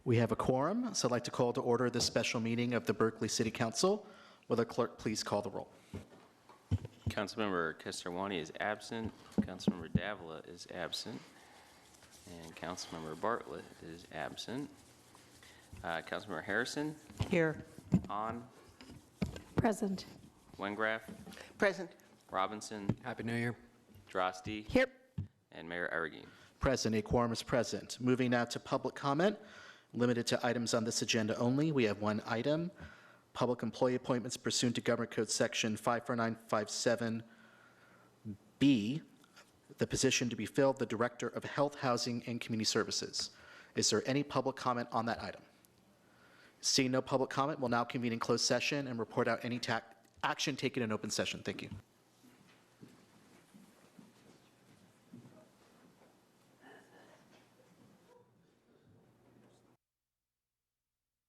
We have a quorum, so I'd like to call to order this special meeting of the Berkeley City Council. Will the clerk please call the roll? Councilmember Kesarwani is absent. Councilmember Davila is absent. And Councilmember Bartlett is absent. Councilmember Harrison? Here. Hahn? Present. Wengraf? Present. Robinson? Happy New Year. Drosty? Here. And Mayor Arreguín. Present, a quorum is present. Moving now to public comment, limited to items on this agenda only. We have one item, public employee appointments pursuant to Government Code Section 54957B, the position to be filled, the Director of Health, Housing, and Community Services. Is there any public comment on that item? Seeing no public comment, we'll now convene in closed session and report out any action taken in open session. Thank you.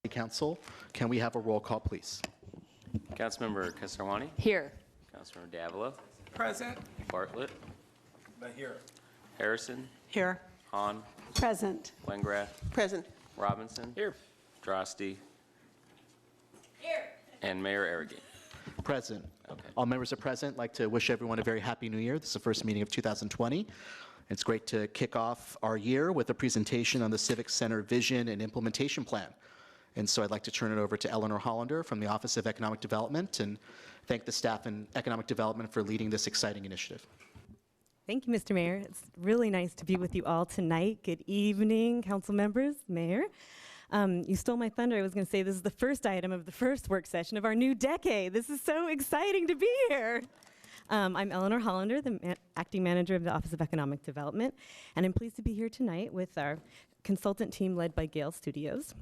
Council, can we have a roll call, please? Councilmember Kesarwani? Here. Councilmember Davila? Present. Bartlett? Here. Harrison? Here. Hahn? Present. Wengraf? Present. Robinson? Here. Drosty? Here. And Mayor Arreguín. Present. Okay. All members are present. I'd like to wish everyone a very happy new year. This is the first meeting of 2020. It's great to kick off our year with a presentation on the Civic Center vision and implementation plan. And so I'd like to turn it over to Eleanor Hollander from the Office of Economic Development and thank the staff in Economic Development for leading this exciting initiative. Thank you, Mr. Mayor. It's really nice to be with you all tonight. Good evening, council members, Mayor. You stole my thunder. I was going to say this is the first item of the first work session of our new decade. This is so exciting to be here. I'm Eleanor Hollander, the acting manager of the Office of Economic Development, and I'm pleased to be here tonight with our consultant team led by Gale Studios.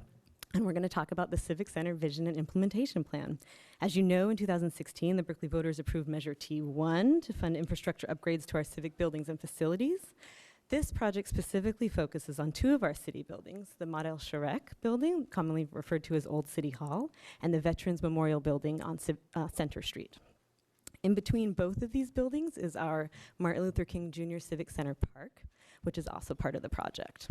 And we're going to talk about the Civic Center Vision and Implementation Plan. As you know, in 2016, the Berkeley voters approved Measure T1 to fund infrastructure upgrades to our civic buildings and facilities. This project specifically focuses on two of our city buildings, the Model Sharek building, commonly referred to as Old City Hall, and the Veterans Memorial building on Center Street. In between both of these buildings is our Martin Luther King Jr. Civic Center Park, which is also part of the project.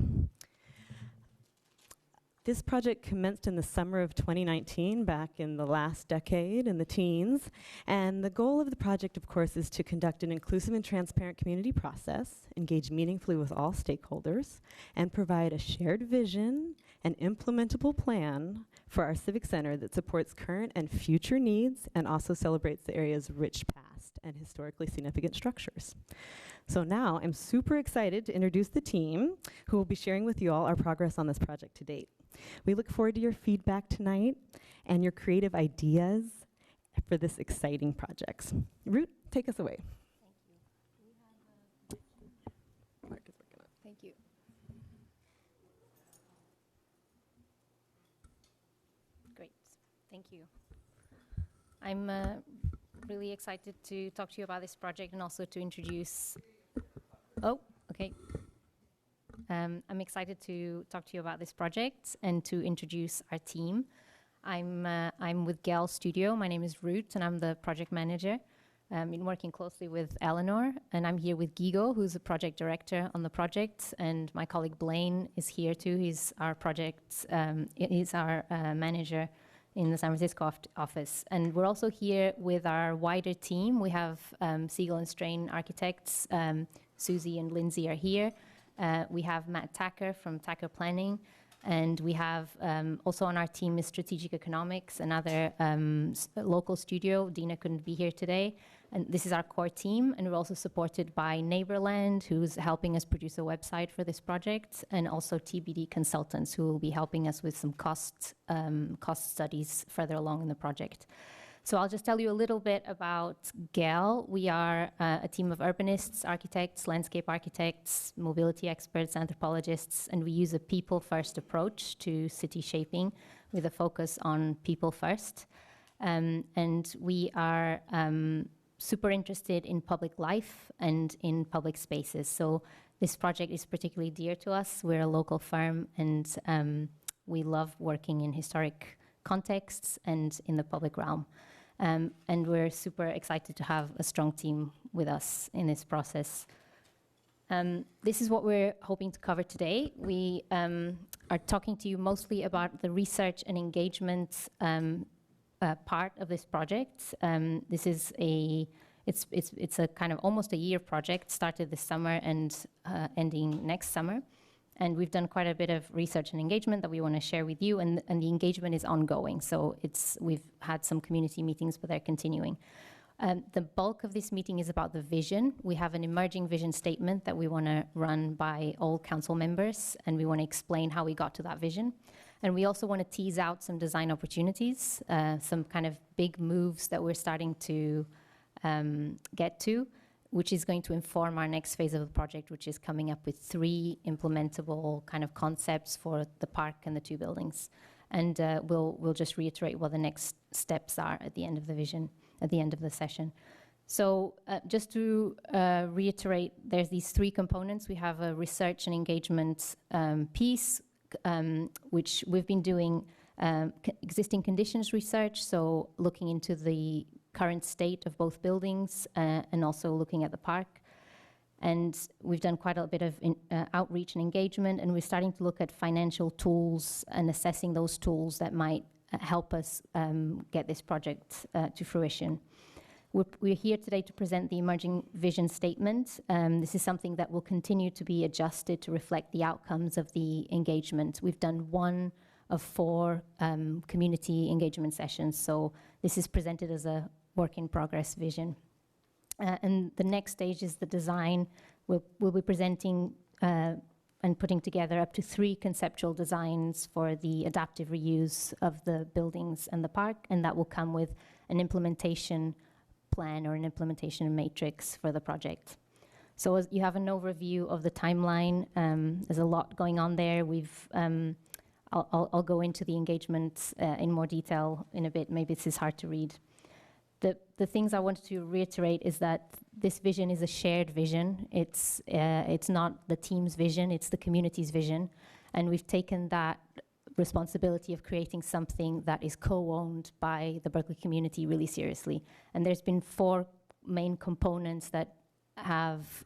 This project commenced in the summer of 2019, back in the last decade, in the teens. And the goal of the project, of course, is to conduct an inclusive and transparent community process, engage meaningfully with all stakeholders, and provide a shared vision and implementable plan for our Civic Center that supports current and future needs and also celebrates the area's rich past and historically significant structures. So now I'm super excited to introduce the team who will be sharing with you all our progress on this project to date. We look forward to your feedback tonight and your creative ideas for this exciting project. Ruth, take us away. Thank you. Great, thank you. I'm really excited to talk to you about this project and also to introduce, I'm excited to talk to you about this project and to introduce our team. I'm with Gale Studio. My name is Ruth, and I'm the project manager. I've been working closely with Eleanor, and I'm here with Gigo, who's the project director on the project, and my colleague Blaine is here too. He's our manager in the San Francisco office. And we're also here with our wider team. We have Siegel and Strain architects. Susie and Lindsay are here. We have Matt Tacker from Tacker Planning, and we have also on our team is Strategic Economics, another local studio. Dina couldn't be here today, and this is our core team, and we're also supported by Neighborland, who's helping us produce a website for this project, and also TBD Consultants, who will be helping us with some cost studies further along in the project. So I'll just tell you a little bit about Gale. We are a team of urbanists, architects, landscape architects, mobility experts, anthropologists, and we use a people-first approach to city shaping with a focus on people first. And we are super interested in public life and in public spaces. So this project is particularly dear to us. We're a local firm, and we love working in historic contexts and in the public realm. And we're super excited to have a strong team with us in this process. This is what we're hoping to cover today. We are talking to you mostly about the research and engagement part of this project. This is it's a kind of almost a year project, started this summer and ending next summer. And we've done quite a bit of research and engagement that we want to share with you, and the engagement is ongoing. So we've had some community meetings, but they're continuing. The bulk of this meeting is about the vision. We have an emerging vision statement that we want to run by all council members, and we want to explain how we got to that vision. And we also want to tease out some design opportunities, some kind of big moves that we're starting to get to, which is going to inform our next phase of the project, which is coming up with 3 implementable kind of concepts for the park and the 2 buildings. And we'll just reiterate what the next steps are at the end of the vision, at the end of the session. So just to reiterate, there's these 3 components. We have a research and engagement piece, which we've been doing existing conditions research, so looking into the current state of both buildings and also looking at the park. And we've done quite a bit of outreach and engagement, and we're starting to look at financial tools and assessing those tools that might help us get this project to fruition. We're here today to present the emerging vision statement. This is something that will continue to be adjusted to reflect the outcomes of the engagement. We've done 1 of 4 community engagement sessions, so this is presented as a work in progress vision. And the next stage is the design. We'll be presenting and putting together up to 3 conceptual designs for the adaptive reuse of the buildings and the park, and that will come with an implementation plan or an implementation matrix for the project. So as you have an overview of the timeline, there's a lot going on there. I'll go into the engagement in more detail in a bit. Maybe this is hard to read. The things I wanted to reiterate is that this vision is a shared vision. It's not the team's vision, it's the community's vision. And we've taken that responsibility of creating something that is co-owned by the Berkeley community really seriously. And there's been 4 main components that have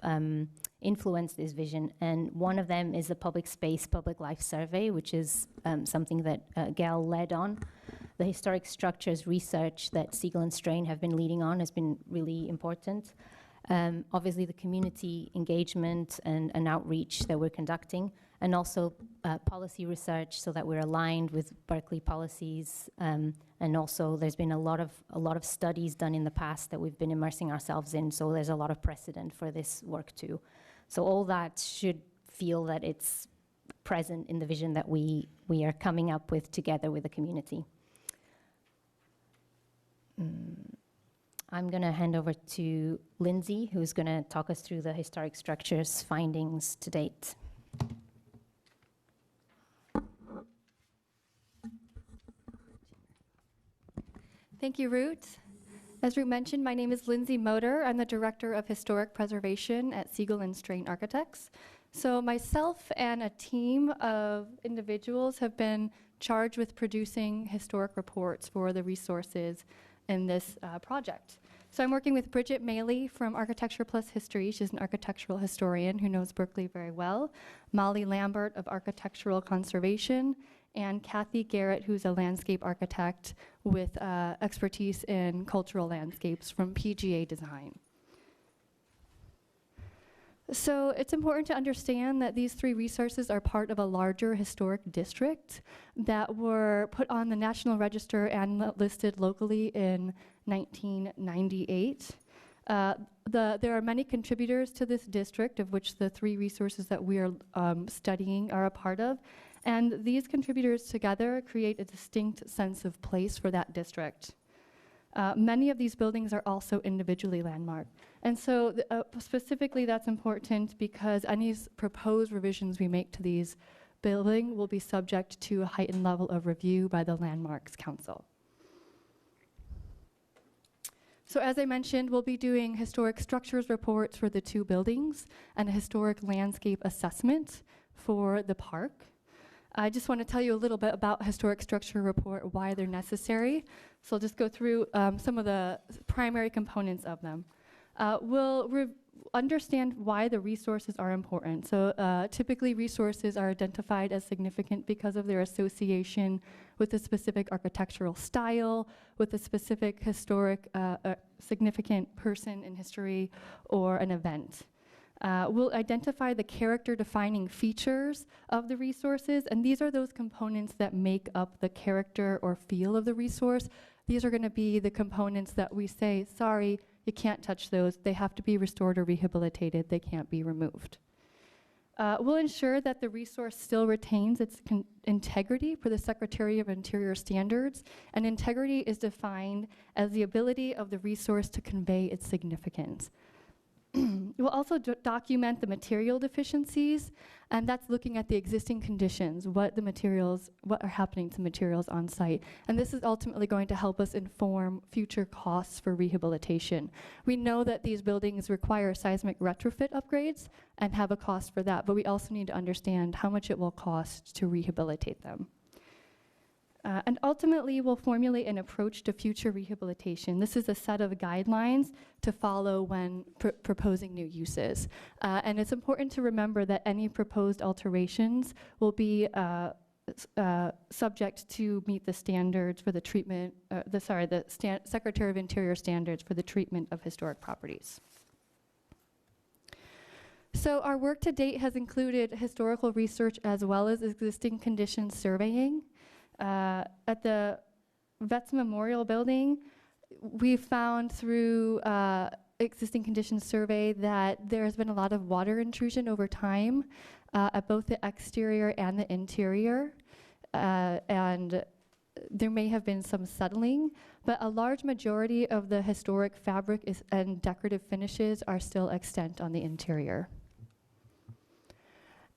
influenced this vision. And one of them is the public space, public life survey, which is something that Gail led on. The historic structures research that Siegel and Strain have been leading on has been really important. Obviously, the community engagement and outreach that we're conducting, and also policy research so that we're aligned with Berkeley policies. And also, there's been a lot of studies done in the past that we've been immersing ourselves in, so there's a lot of precedent for this work too. So all that should feel that it's present in the vision that we are coming up with together with the community. I'm going to hand over to Lindsay, who's going to talk us through the historic structures findings to date. Thank you, Ruth. As Ruth mentioned, my name is Lindsay Motor. I'm the Director of Historic Preservation at Siegel and Strain Architects. So myself and a team of individuals have been charged with producing historic reports for the resources in this project. So I'm working with Bridget Maley from Architecture Plus History. She's an architectural historian who knows Berkeley very well. Molly Lambert of Architectural Conservation, and Kathy Garrett, who's a landscape architect with expertise in cultural landscapes from PGA Design. So it's important to understand that these 3 resources are part of a larger historic district that were put on the National Register and listed locally in 1998. There are many contributors to this district, of which the 3 resources that we are studying are a part of. And these contributors together create a distinct sense of place for that district. Many of these buildings are also individually landmarked. And so specifically that's important because any proposed revisions we make to these buildings will be subject to a heightened level of review by the Landmarks Council. So as I mentioned, we'll be doing historic structures reports for the 2 buildings and a historic landscape assessment for the park. I just want to tell you a little bit about historic structure report, why they're necessary. So I'll just go through some of the primary components of them. We'll understand why the resources are important. So typically resources are identified as significant because of their association with a specific architectural style, with a specific historic significant person in history or an event. We'll identify the character-defining features of the resources, and these are those components that make up the character or feel of the resource. These are gonna be the components that we say, sorry, you can't touch those. They have to be restored or rehabilitated. They can't be removed. We'll ensure that the resource still retains its integrity per the Secretary of Interior standards, and integrity is defined as the ability of the resource to convey its significance. We'll also document the material deficiencies, and that's looking at the existing conditions, what are happening to materials on site. And this is ultimately going to help us inform future costs for rehabilitation. We know that these buildings require seismic retrofit upgrades and have a cost for that, but we also need to understand how much it will cost to rehabilitate them. And ultimately, we'll formulate an approach to future rehabilitation. This is a set of guidelines to follow when proposing new uses. And it's important to remember that any proposed alterations will be subject to meet the standards for the treatment, Secretary of Interior standards for the treatment of historic properties. So our work to date has included historical research as well as existing conditions surveying. At the Vets Memorial Building, we found through existing conditions survey that there has been a lot of water intrusion over time at both the exterior and the interior. And there may have been some settling, but a large majority of the historic fabric and decorative finishes are still extant on the interior.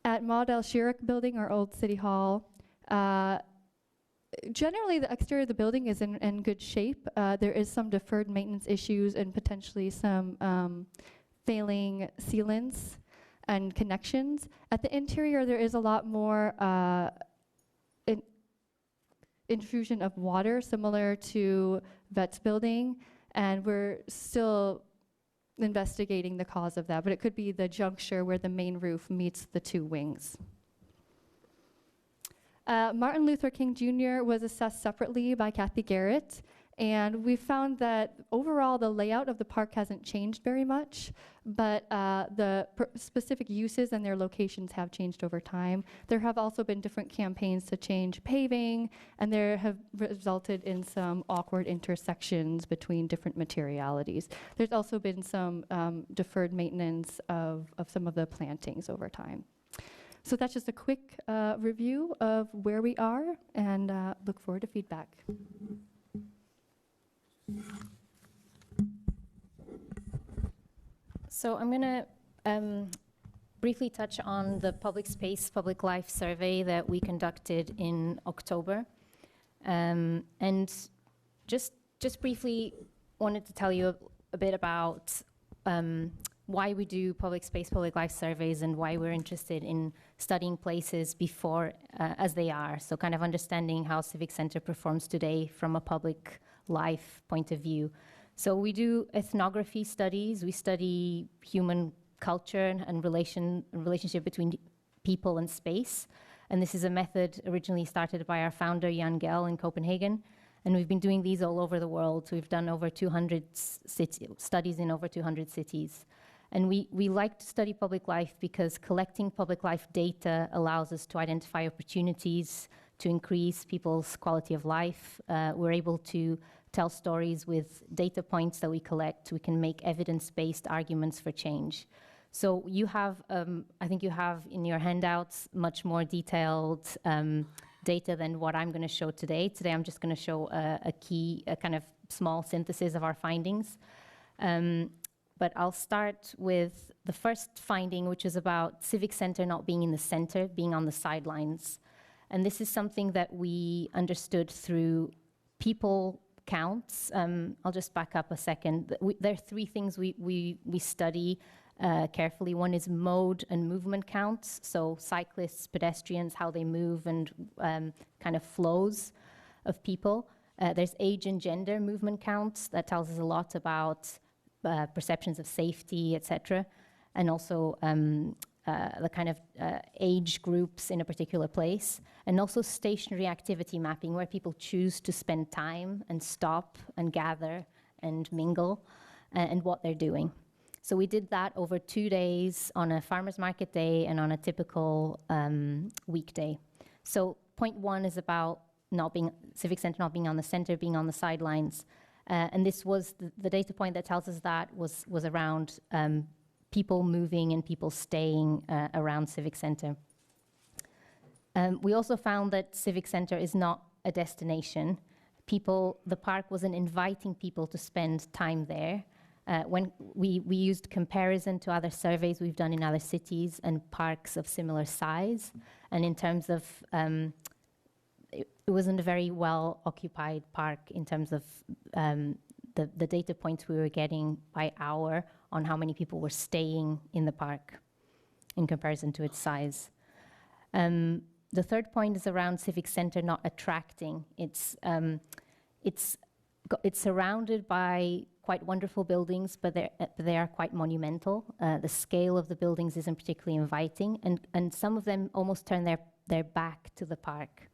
At Maud El-Shirak Building, our old city hall, generally, the exterior of the building is in good shape. There is some deferred maintenance issues and potentially some failing sealants and connections. At the interior, there is a lot more intrusion of water, similar to Vets Building, and we're still investigating the cause of that, but it could be the juncture where the main roof meets the two wings. Martin Luther King Jr. was assessed separately by Kathy Garrett, and we found that overall the layout of the park hasn't changed very much, but the specific uses and their locations have changed over time. There have also been different campaigns to change paving, and there have resulted in some awkward intersections between different materialities. There's also been some deferred maintenance of some of the plantings over time. So that's just a quick review of where we are, and look forward to feedback. So I'm going to briefly touch on the public space, public life survey that we conducted in October. And just briefly wanted to tell you a bit about why we do public space, public life surveys, and why we're interested in studying places before as they are. So kind of understanding how Civic Center performs today from a public life point of view. So we do ethnography studies. We study human culture and relationship between people and space. And this is a method originally started by our founder, Jan Gehl, in Copenhagen. And we've been doing these all over the world. We've done over 200 studies in over 200 cities. And we like to study public life because collecting public life data allows us to identify opportunities to increase people's quality of life. We're able to tell stories with data points that we collect. We can make evidence-based arguments for change. So you have, I think you have in your handouts much more detailed data than what I'm going to show today. Today I'm just going to show a kind of small synthesis of our findings. But I'll start with the first finding, which is about Civic Center not being in the center, being on the sidelines. And this is something that we understood through people counts. I'll just back up a second. There are three things we study carefully. One is mode and movement counts, so cyclists, pedestrians, how they move, and kind of flows of people. There's age and gender movement counts. That tells us a lot about perceptions of safety, etc., and also the kind of age groups in a particular place, and also stationary activity mapping, where people choose to spend time and stop and gather and mingle, and what they're doing. So we did that over 2 days, on a farmer's market day and on a typical weekday. So point 1 is about Civic Center not being on the center, being on the sidelines. And this was the data point that tells us that was around people moving and people staying around Civic Center. We also found that Civic Center is not a destination. The park wasn't inviting people to spend time there. When we used comparison to other surveys we've done in other cities and parks of similar size, and in terms of it wasn't a very well occupied park in terms of the data points we were getting by hour on how many people were staying in the park in comparison to its size. The third point is around Civic Center not attracting. It's surrounded by quite wonderful buildings, but they are quite monumental. The scale of the buildings isn't particularly inviting, and some of them almost turn their back to the park.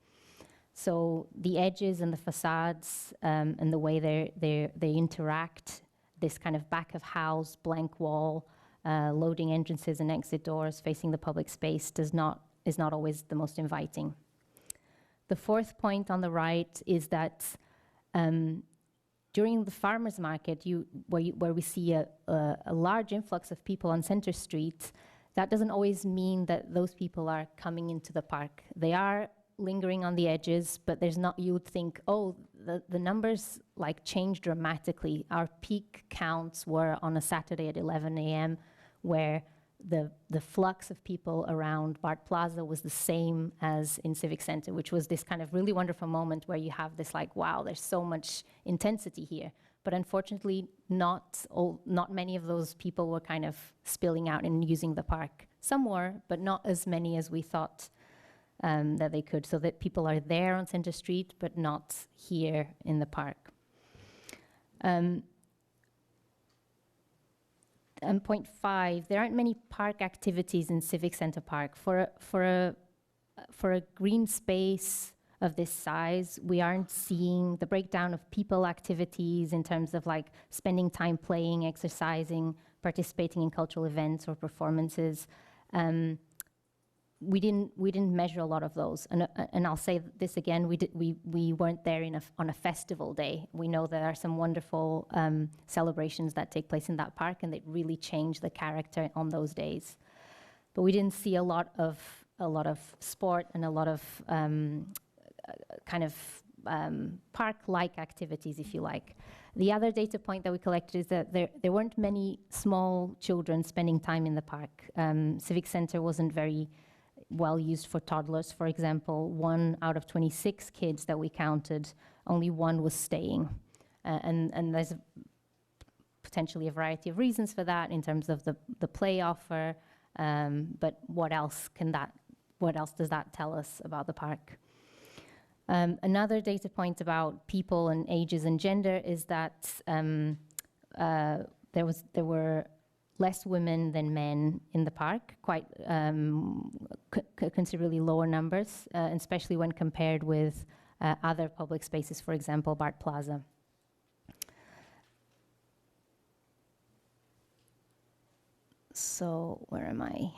So the edges and the facades and the way they interact, this kind of back of house, blank wall, loading entrances and exit doors facing the public space is not always the most inviting. The fourth point on the right is that during the farmers market, where we see a large influx of people on Center Street, that doesn't always mean that those people are coming into the park. They are lingering on the edges, but you would think, oh, the numbers like change dramatically. Our peak counts were on a Saturday at 11 a.m., where the flux of people around Bart Plaza was the same as in Civic Center, which was this kind of really wonderful moment where you have this like, wow, there's so much intensity here. But unfortunately, not many of those people were kind of spilling out and using the park. Some were, but not as many as we thought that they could, so that people are there on Center Street, but not here in the park. And point 5, there aren't many park activities in Civic Center Park. For a green space of this size, we aren't seeing the breakdown of people activities in terms of like spending time playing, exercising, participating in cultural events or performances. We didn't measure a lot of those, and I'll say this again: we weren't there on a festival day. We know there are some wonderful celebrations that take place in that park, and they really change the character on those days. But we didn't see a lot of sport and a lot of park-like activities, if you like. The other data point that we collected is that there weren't many small children spending time in the park. Civic Center wasn't very well used for toddlers, for example. 1 out of 26 kids that we counted, only 1 was staying. And there's potentially a variety of reasons for that in terms of the play offer, but what else does that tell us about the park? Another data point about people and ages and gender is that there were less women than men in the park, quite considerably lower numbers, especially when compared with other public spaces, for example, Bart Plaza. So where am I?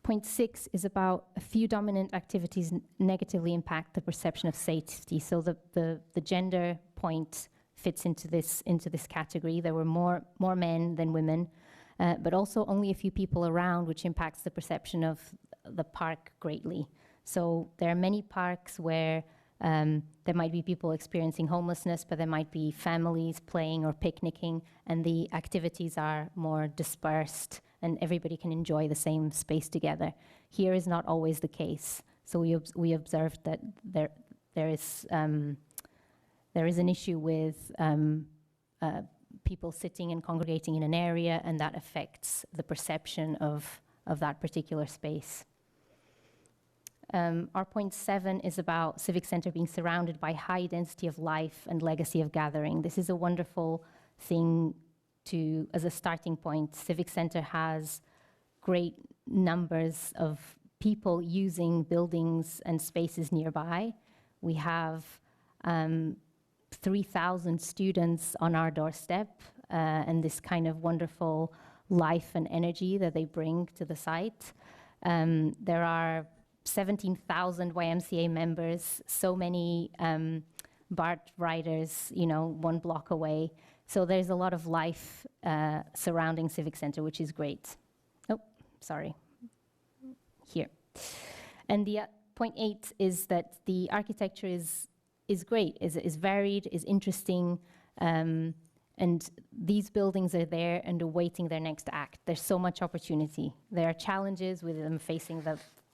Point 6 is about a few dominant activities negatively impact the perception of safety. So the gender point fits into this category. There were more men than women, but also only a few people around, which impacts the perception of the park greatly. So there are many parks where there might be people experiencing homelessness, but there might be families playing or picnicking, and the activities are more dispersed, and everybody can enjoy the same space together. Here is not always the case. So we observed that there is an issue with people sitting and congregating in an area, and that affects the perception of that particular space. Our point 7 is about Civic Center being surrounded by high density of life and legacy of gathering. This is a wonderful thing as a starting point. Civic Center has great numbers of people using buildings and spaces nearby. We have 3,000 students on our doorstep, and this kind of wonderful life and energy that they bring to the site. There are 17,000 YMCA members, so many BART riders, 1 block away. So there's a lot of life surrounding Civic Center, which is great. Oh, sorry. Here. And the point 8 is that the architecture is great, is varied, is interesting, and these buildings are there and awaiting their next act. There's so much opportunity. There are challenges with them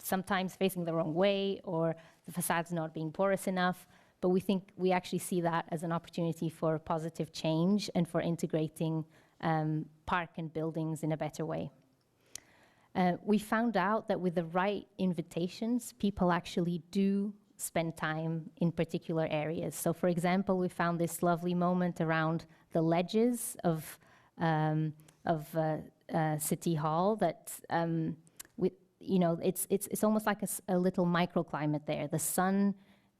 sometimes facing the wrong way, or the facades not being porous enough, but we think we actually see that as an opportunity for positive change and for integrating park and buildings in a better way. We found out that with the right invitations, people actually do spend time in particular areas. So for example, we found this lovely moment around the ledges of City Hall that it's almost like a little microclimate there. The sun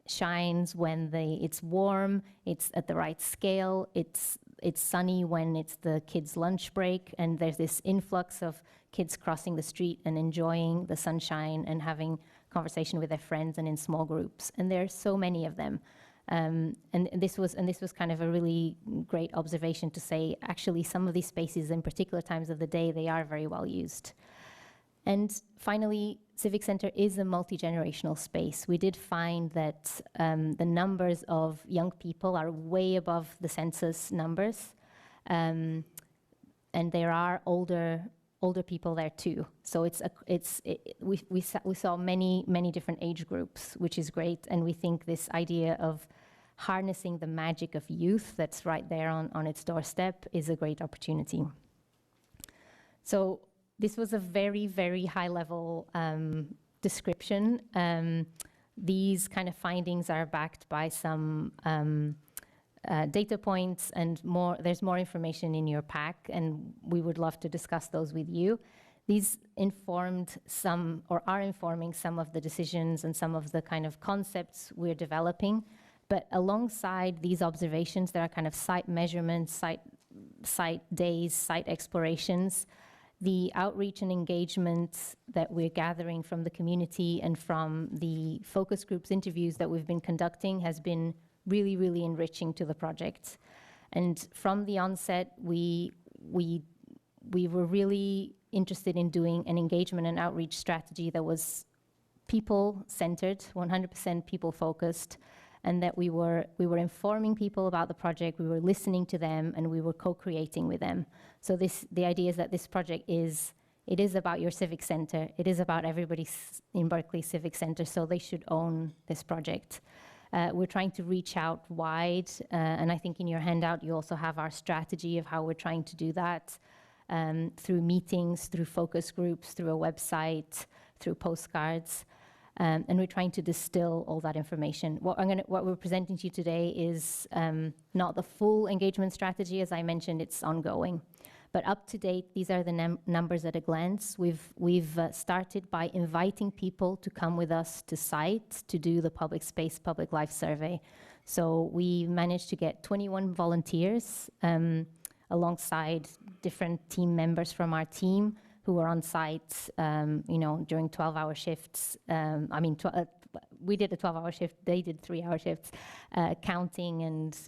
shines when it's warm, it's at the right scale, it's sunny when it's the kids' lunch break, and there's this influx of kids crossing the street and enjoying the sunshine and having conversation with their friends and in small groups. And there are so many of them. And this was kind of a really great observation to say, actually, some of these spaces in particular times of the day, they are very well used. And finally, Civic Center is a multi-generational space. We did find that the numbers of young people are way above the census numbers, and there are older people there too. So we saw many different age groups, which is great, and we think this idea of harnessing the magic of youth that's right there on its doorstep is a great opportunity. So this was a very, very high-level description. These kind of findings are backed by some data points and more. There's more information in your pack, and we would love to discuss those with you. These informed some, or are informing some of the decisions and some of the kind of concepts we're developing. But alongside these observations, there are kind of site measurements, site days, site explorations. The outreach and engagement that we're gathering from the community and from the focus groups interviews that we've been conducting has been really, really enriching to the project. And from the onset, we were really interested in doing an engagement and outreach strategy that was people-centered, 100% people-focused, and that we were informing people about the project, we were listening to them, and we were co-creating with them. So the idea is that this project is about your civic center. It is about everybody in Berkeley Civic Center, so they should own this project. We're trying to reach out wide, and I think in your handout you also have our strategy of how we're trying to do that, through meetings, through focus groups, through a website, through postcards. And we're trying to distill all that information. What we're presenting to you today is not the full engagement strategy. As I mentioned, it's ongoing. But up to date, these are the numbers at a glance. We've started by inviting people to come with us to site to do the public space, public life survey. So we managed to get 21 volunteers alongside different team members from our team who were on site, during 12-hour shifts. We did a 12-hour shift, they did 3-hour shifts, counting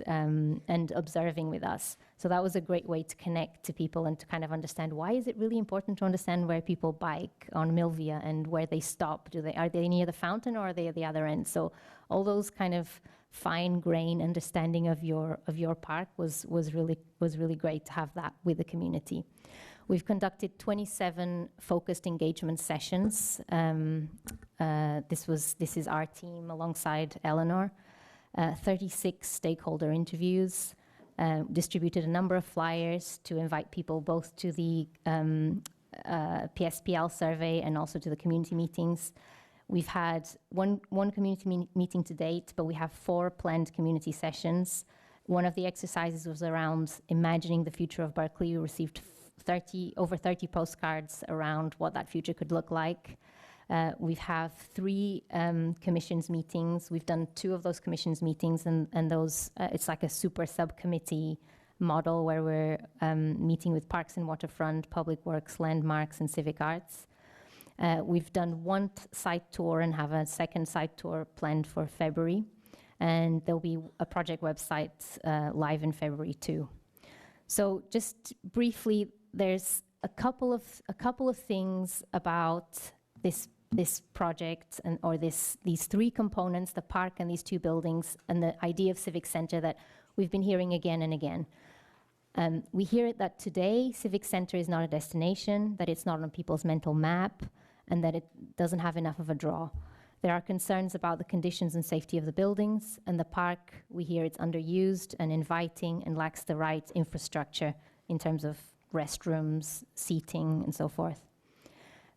and observing with us. So that was a great way to connect to people and to kind of understand why is it really important to understand where people bike on Milvia and where they stop. Are they near the fountain or are they at the other end? So all those kind of fine-grained understanding of your park was really great to have that with the community. We've conducted 27 focused engagement sessions. This is our team alongside Eleanor. 36 stakeholder interviews, distributed a number of flyers to invite people both to the PSPL survey and also to the community meetings. We've had one community meeting to date, but we have 4 planned community sessions. One of the exercises was around imagining the future of Berkeley. We received over 30 postcards around what that future could look like. We have 3 commissions meetings. We've done 2 of those commissions meetings, and those it's like a super subcommittee model where we're meeting with Parks and Waterfront, Public Works, Landmarks, and Civic Arts. We've done 1 site tour and have a second site tour planned for February. And there'll be a project website live in February too. So just briefly, there's a couple of things about this project or these 3 components, the park and these 2 buildings, and the idea of Civic Center that we've been hearing again and again. We hear that today Civic Center is not a destination, that it's not on people's mental map, and that it doesn't have enough of a draw. There are concerns about the conditions and safety of the buildings, and the park, we hear it's underused and inviting and lacks the right infrastructure in terms of restrooms, seating, and so forth.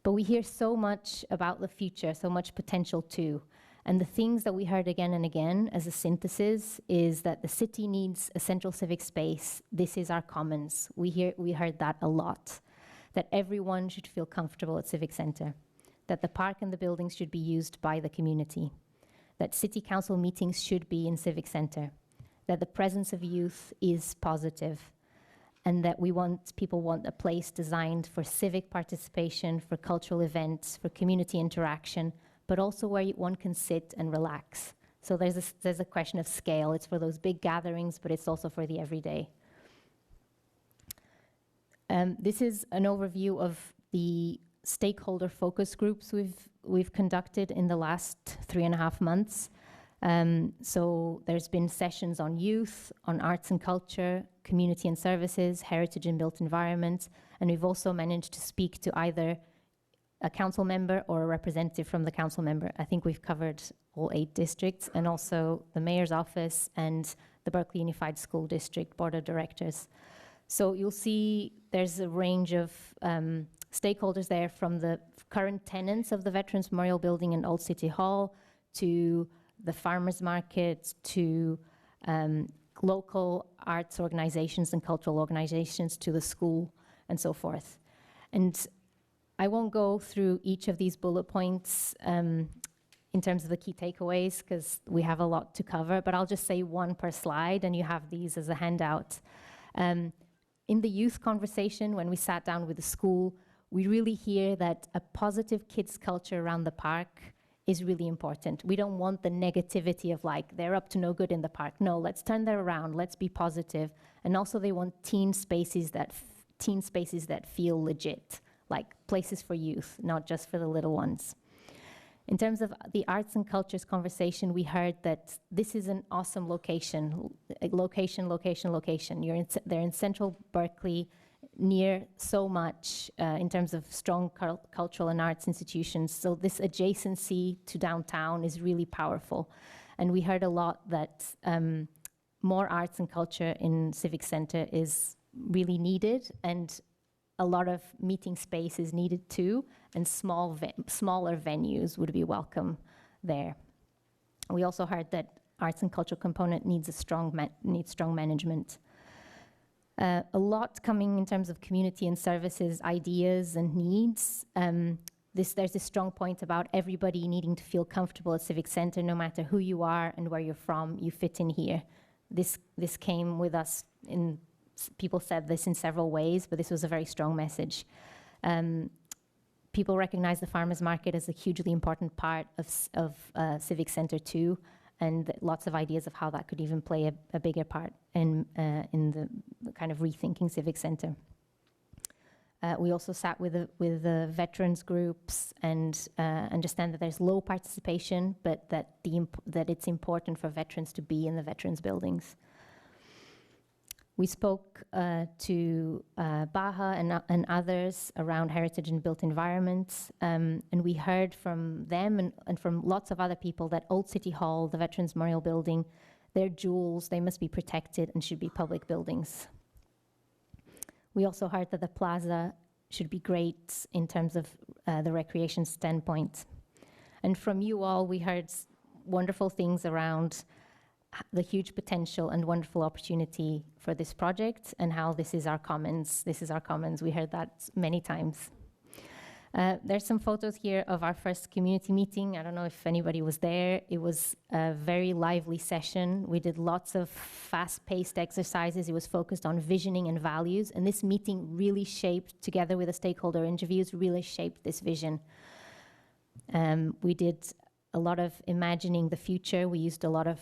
But we hear so much about the future, so much potential too. And the things that we heard again and again as a synthesis is that the city needs a central civic space. This is our commons. We heard that a lot. That everyone should feel comfortable at Civic Center. That the park and the buildings should be used by the community. That city council meetings should be in Civic Center. That the presence of youth is positive. And that people want a place designed for civic participation, for cultural events, for community interaction, but also where one can sit and relax. So there's a question of scale. It's for those big gatherings, but it's also for the everyday. This is an overview of the stakeholder focus groups we've conducted in the last 3.5 months. So there's been sessions on youth, on arts and culture, community and services, heritage and built environment, and we've also managed to speak to either a council member or a representative from the council member. I think we've covered all 8 districts, and also the mayor's office and the Berkeley Unified School District Board of Directors. So you'll see there's a range of stakeholders there, from the current tenants of the Veterans Memorial Building and Old City Hall to the farmers market to local arts organizations and cultural organizations to the school and so forth. And I won't go through each of these bullet points in terms of the key takeaways because we have a lot to cover, but I'll just say 1 per slide and you have these as a handout. In the youth conversation, when we sat down with the school, we really hear that a positive kids culture around the park is really important. We don't want the negativity of like, they're up to no good in the park. No, let's turn that around, let's be positive. And also they want teen spaces that feel legit, like places for youth, not just for the little ones. In terms of the arts and cultures conversation, we heard that this is an awesome location. They're in central Berkeley, near so much in terms of strong cultural and arts institutions. So this adjacency to downtown is really powerful. And we heard a lot that more arts and culture in Civic Center is really needed, and a lot of meeting space is needed too, and smaller venues would be welcome there. We also heard that arts and cultural component needs strong management. A lot coming in terms of community and services, ideas and needs. There's a strong point about everybody needing to feel comfortable at Civic Center, no matter who you are and where you're from, you fit in here. This came with us people said this in several ways, but this was a very strong message. People recognize the farmers market as a hugely important part of Civic Center too, and lots of ideas of how that could even play a bigger part in the kind of rethinking Civic Center. We also sat with the veterans groups and understand that there's low participation, but that it's important for veterans to be in the veterans buildings. We spoke to Baha and others around heritage and built environments, and we heard from them and from lots of other people that Old City Hall, the Veterans Memorial Building, they're jewels, they must be protected and should be public buildings. We also heard that the plaza should be great in terms of the recreation standpoint. And from you all, we heard wonderful things around the huge potential and wonderful opportunity for this project and how this is our commons. This is our commons. We heard that many times. There's some photos here of our first community meeting. I don't know if anybody was there. It was a very lively session. We did lots of fast-paced exercises. It was focused on visioning and values. And this meeting really shaped, together with the stakeholder interviews, really shaped this vision. We did a lot of imagining the future. We used a lot of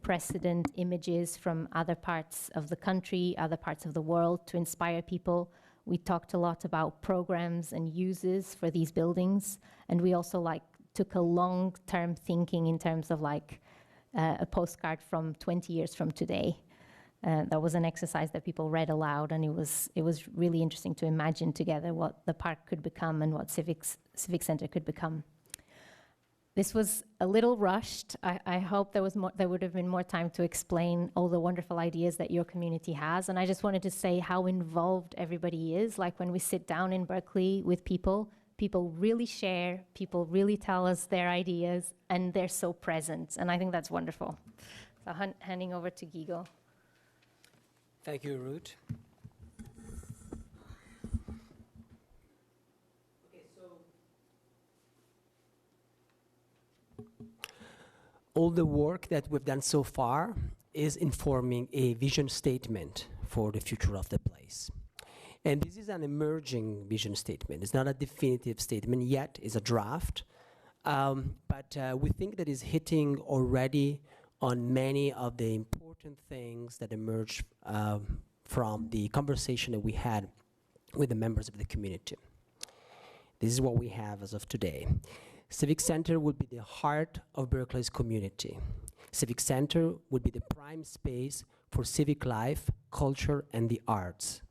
precedent images from other parts of the country, other parts of the world to inspire people. We talked a lot about programs and uses for these buildings. And we also took a long-term thinking in terms of a postcard from 20 years from today. That was an exercise that people read aloud, and it was really interesting to imagine together what the park could become and what Civic Center could become. This was a little rushed. I hope there would have been more time to explain all the wonderful ideas that your community has. And I just wanted to say how involved everybody is. Like when we sit down in Berkeley with people really share, people really tell us their ideas, and they're so present. And I think that's wonderful. So handing over to Guigo. Thank you, Ruth. All the work that we've done so far is informing a vision statement for the future of the place. And this is an emerging vision statement. It's not a definitive statement yet, it's a draft. But we think that it's hitting already on many of the important things that emerged from the conversation that we had with the members of the community. This is what we have as of today. Civic Center would be the heart of Berkeley's community. Civic Center would be the prime space for civic life, culture, and the arts.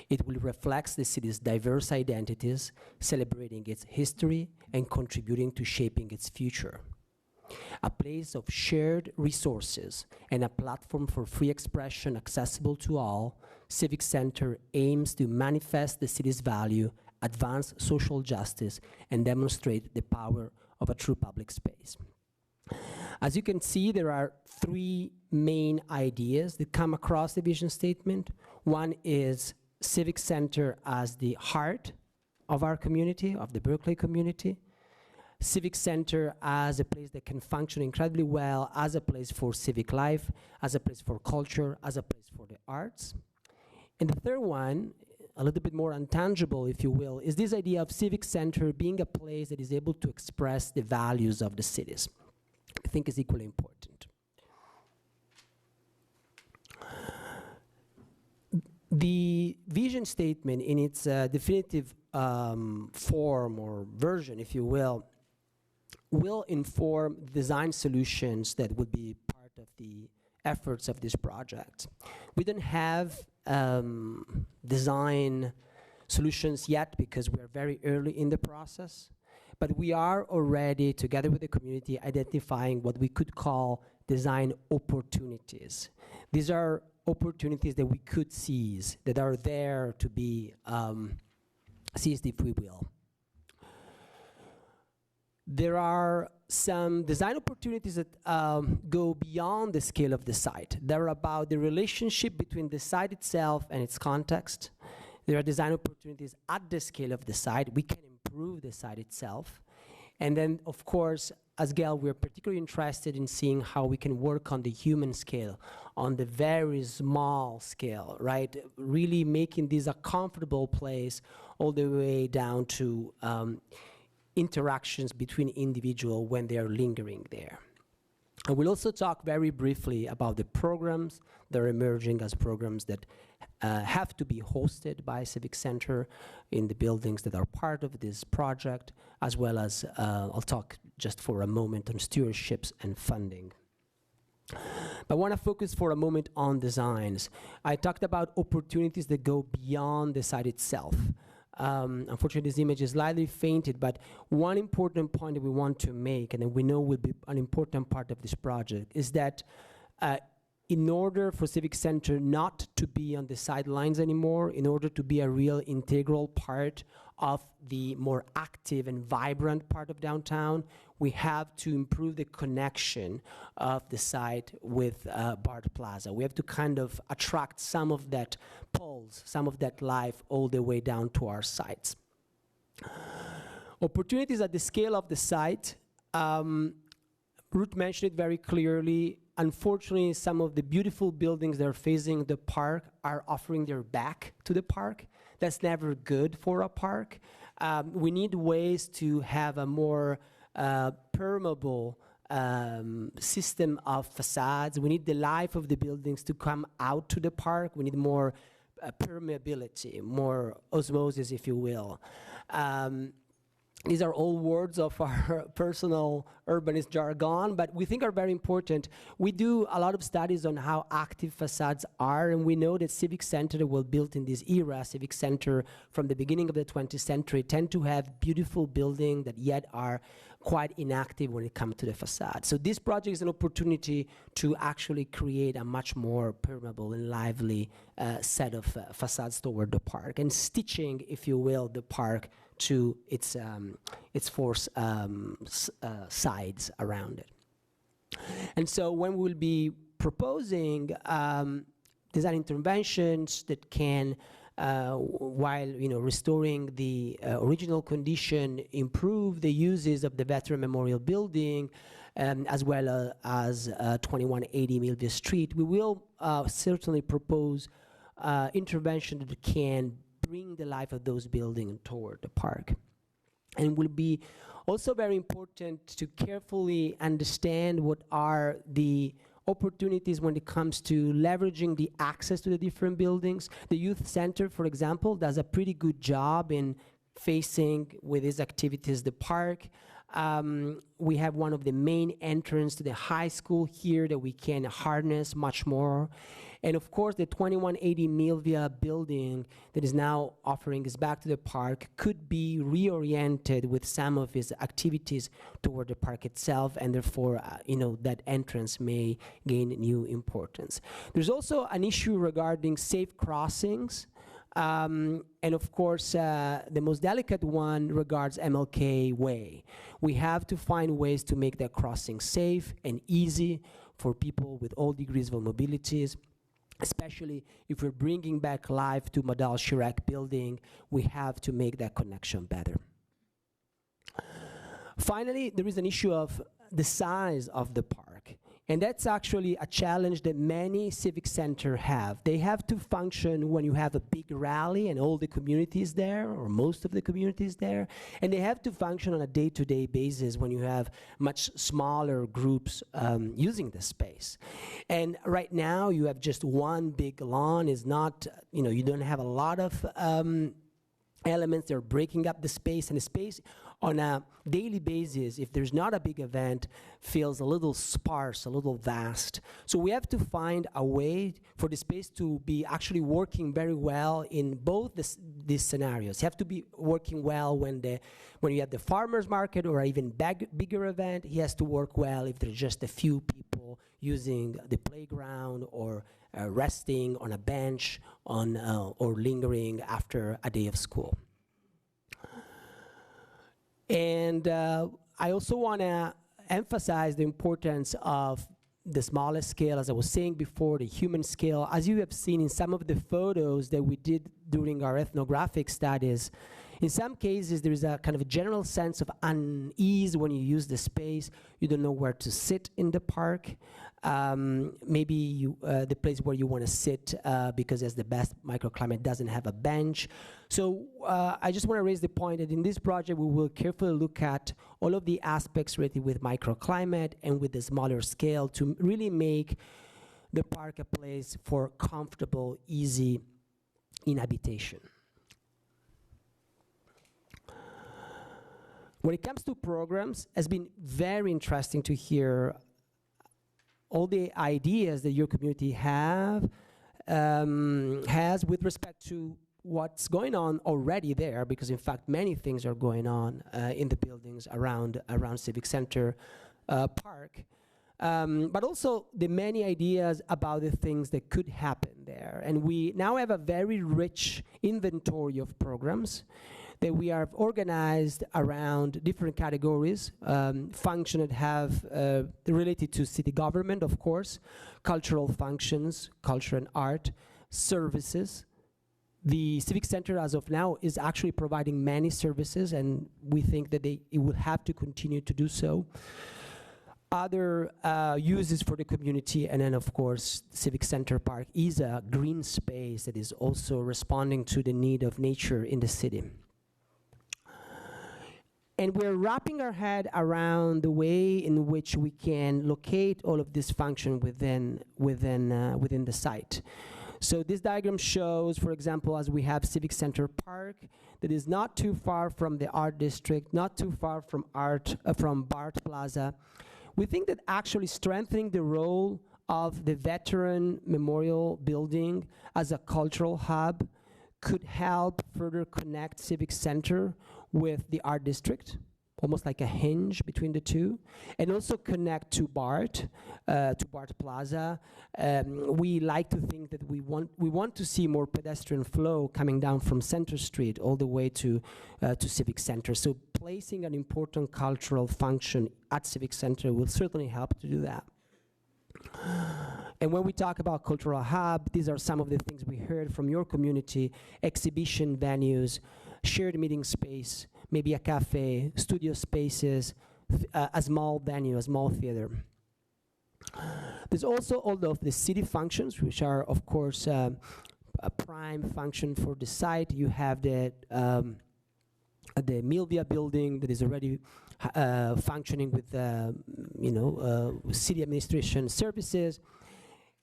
It will reflect the city's diverse identities, celebrating its history and contributing to shaping its future. A place of shared resources and a platform for free expression accessible to all, Civic Center aims to manifest the city's value, advance social justice, and demonstrate the power of a true public space. As you can see, there are three main ideas that come across the vision statement. One is Civic Center as the heart of our community, of the Berkeley community. Civic Center as a place that can function incredibly well as a place for civic life, as a place for culture, as a place for the arts. And the third one, a little bit more intangible, if you will, is this idea of Civic Center being a place that is able to express the values of the cities. I think is equally important. The vision statement in its definitive form or version, if you will inform design solutions that would be part of the efforts of this project. We don't have design solutions yet because we're very early in the process, but we are already, together with the community, identifying what we could call design opportunities. These are opportunities that we could seize, that are there to be seized, if we will. There are some design opportunities that go beyond the scale of the site. They're about the relationship between the site itself and its context. There are design opportunities at the scale of the site. We can improve the site itself. And then, of course, as Gail, we're particularly interested in seeing how we can work on the human scale, on the very small scale, right? Really making this a comfortable place all the way down to interactions between individuals when they are lingering there. And we'll also talk very briefly about the programs that are emerging as programs that have to be hosted by Civic Center in the buildings that are part of this project, as well as I'll talk just for a moment on stewarships and funding. But I want to focus for a moment on designs. I talked about opportunities that go beyond the site itself. Unfortunately, this image is slightly fainted, but one important point that we want to make, and that we know will be an important part of this project, is that in order for Civic Center not to be on the sidelines anymore, in order to be a real integral part of the more active and vibrant part of downtown, we have to improve the connection of the site with Bard Plaza. We have to kind of attract some of that pulse, some of that life all the way down to our sites. Opportunities at the scale of the site, Ruth mentioned it very clearly. Unfortunately, some of the beautiful buildings that are facing the park are offering their back to the park. That's never good for a park. We need ways to have a more permeable system of facades. We need the life of the buildings to come out to the park. We need more permeability, more osmosis, if you will. These are all words of our personal urbanist jargon, but we think are very important. We do a lot of studies on how active facades are, and we know that civic center were built in this era, civic center from the beginning of the 20th century, tend to have beautiful buildings that yet are quite inactive when it comes to the facade. So this project is an opportunity to actually create a much more permeable and lively set of facades toward the park, and stitching, if you will, the park to its four sides around it. And so when we'll be proposing design interventions that can, while restoring the original condition, improve the uses of the Veteran Memorial Building, as well as 2180 Millview Street, we will certainly propose intervention that can bring the life of those buildings toward the park. And will be also very important to carefully understand what are the opportunities when it comes to leveraging the access to the different buildings. The youth center, for example, does a pretty good job in facing with its activities the park. We have one of the main entrances to the high school here that we can harness much more. And of course, the 2180 Millview building that is now offering us back to the park could be reoriented with some of its activities toward the park itself, and therefore, that entrance may gain new importance. There's also an issue regarding safe crossings. And of course, the most delicate one regards MLK Way. We have to find ways to make that crossing safe and easy for people with all degrees of mobilities, especially if we're bringing back life to Madal Chirac building. We have to make that connection better. Finally, there is an issue of the size of the park. And that's actually a challenge that many civic centers have. They have to function when you have a big rally and all the communities there, or most of the communities there. And they have to function on a day-to-day basis when you have much smaller groups using the space. And right now, you have just one big lawn. Is not, you don't have a lot of elements that are breaking up the space, and the space on a daily basis, if there's not a big event, feels a little sparse, a little vast. So we have to find a way for the space to be actually working very well in both these scenarios. You have to be working well when you have the farmer's market or even bigger event. He has to work well if there's just a few people using the playground or resting on a bench or lingering after a day of school. And I also want to emphasize the importance of the smallest scale, as I was saying before, the human scale. As you have seen in some of the photos that we did during our ethnographic studies, in some cases there is a kind of a general sense of unease when you use the space. You don't know where to sit in the park. Maybe the place where you want to sit because it's the best microclimate doesn't have a bench. So I just want to raise the point that in this project we will carefully look at all of the aspects related with microclimate and with the smaller scale to really make the park a place for comfortable, easy inhabitation. When it comes to programs, it's been very interesting to hear all the ideas that your community has with respect to what's going on already there, because in fact many things are going on in the buildings around Civic Center Park. but also the many ideas about the things that could happen there. And we now have a very rich inventory of programs that we have organized around different categories, functions that have related to city government, of course, cultural functions, culture and art, services. The Civic Center, as of now, is actually providing many services, and we think that it will have to continue to do so. Other uses for the community, and then, of course, Civic Center Park is a green space that is also responding to the need of nature in the city. And we're wrapping our head around the way in which we can locate all of this function within the site. So this diagram shows, for example, as we have Civic Center Park, that is not too far from the art district, not too far from BART Plaza. We think that actually strengthening the role of the Veteran Memorial Building as a cultural hub could help further connect Civic Center with the art district, almost like a hinge between the two, and also connect to BART Plaza. We like to think that we want to see more pedestrian flow coming down from Center Street all the way to Civic Center. So placing an important cultural function at Civic Center will certainly help to do that. And when we talk about cultural hub, these are some of the things we heard from your community: exhibition venues, shared meeting space, maybe a cafe, studio spaces, a small venue, a small theater. There's also all of the city functions, which are, of course, a prime function for the site. You have the Milvia building that is already functioning with, city administration services.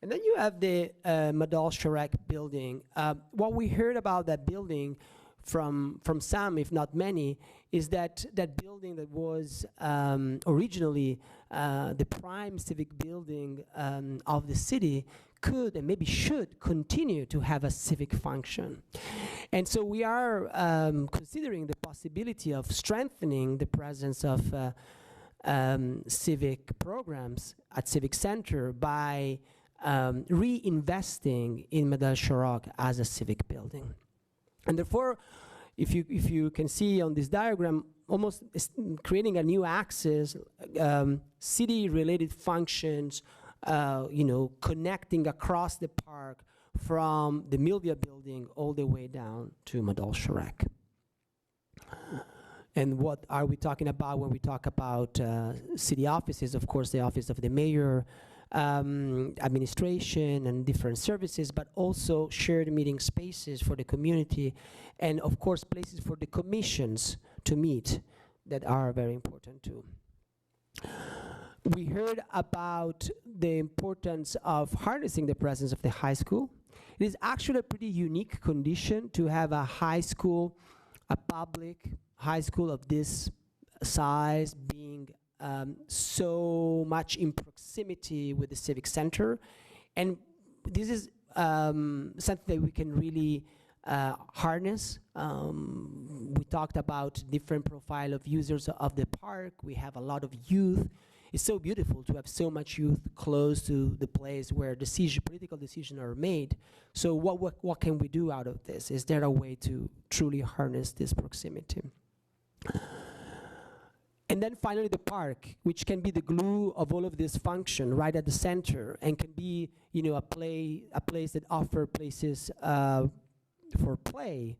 And then you have the Madal Sharek building. What we heard about that building from some, if not many, is that that building that was originally the prime civic building of the city could and maybe should continue to have a civic function. And so we are considering the possibility of strengthening the presence of civic programs at Civic Center by reinvesting in Madal Sharek as a civic building. And therefore, if you can see on this diagram, almost creating a new axis, city-related functions, connecting across the park from the Milvia building all the way down to Madal Sharek. And what are we talking about when we talk about city offices? Of course, the office of the mayor, administration and different services, but also shared meeting spaces for the community, and of course places for the commissions to meet that are very important too. We heard about the importance of harnessing the presence of the high school. It is actually a pretty unique condition to have a high school, a public high school of this size, being so much in proximity with the Civic Center. And this is something that we can really harness. We talked about different profile of users of the park. We have a lot of youth. It's so beautiful to have so much youth close to the place where political decisions are made. So what can we do out of this? Is there a way to truly harness this proximity? And then finally the park, which can be the glue of all of this function right at the center, and can be, a place that offers places for play,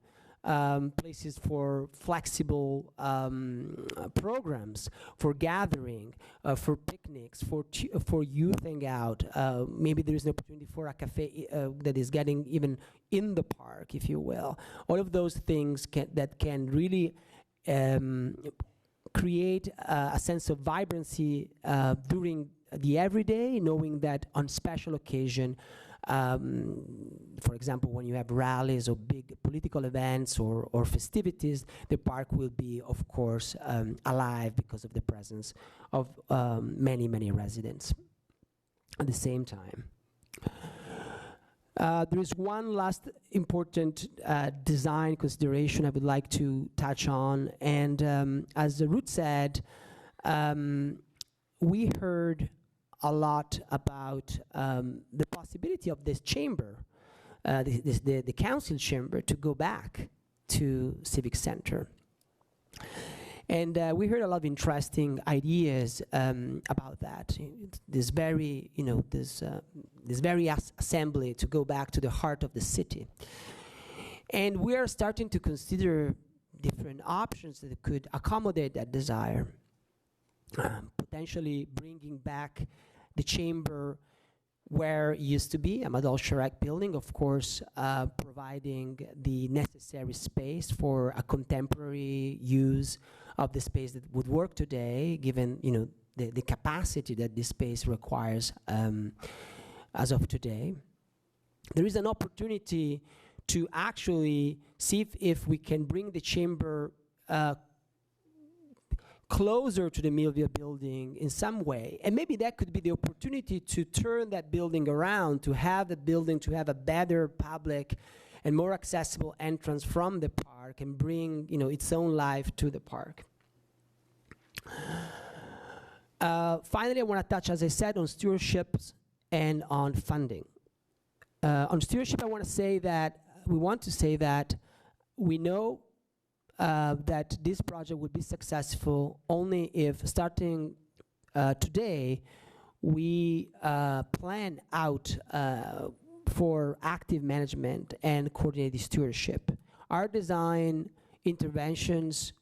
places for flexible programs, for gathering, for picnics, for youth hangout. Maybe there is an opportunity for a cafe that is getting even in the park, if you will. All of those things that can really create a sense of vibrancy during the everyday, knowing that on special occasion, for example, when you have rallies or big political events or festivities, the park will be, of course, alive because of the presence of many, many residents at the same time. There is one last important design consideration I would like to touch on, and as Ruth said, we heard a lot about the possibility of this chamber, the council chamber, to go back to Civic Center. And we heard a lot of interesting ideas about that. This very, this very assembly to go back to the heart of the city. And we are starting to consider different options that could accommodate that desire. Potentially bringing back the chamber where it used to be, Amadou Chirac building, of course, providing the necessary space for a contemporary use of the space that would work today, given the capacity that this space requires as of today. There is an opportunity to actually see if we can bring the chamber closer to the Millville building in some way. And maybe that could be the opportunity to turn that building around, to have the building to have a better public and more accessible entrance from the park and bring its own life to the park. Finally, I want to touch, as I said, on stewardship and on funding. On stewardship, I want to say that we know that this project would be successful only if, starting today, we plan out for active management and coordinated stewardship. Our design interventions,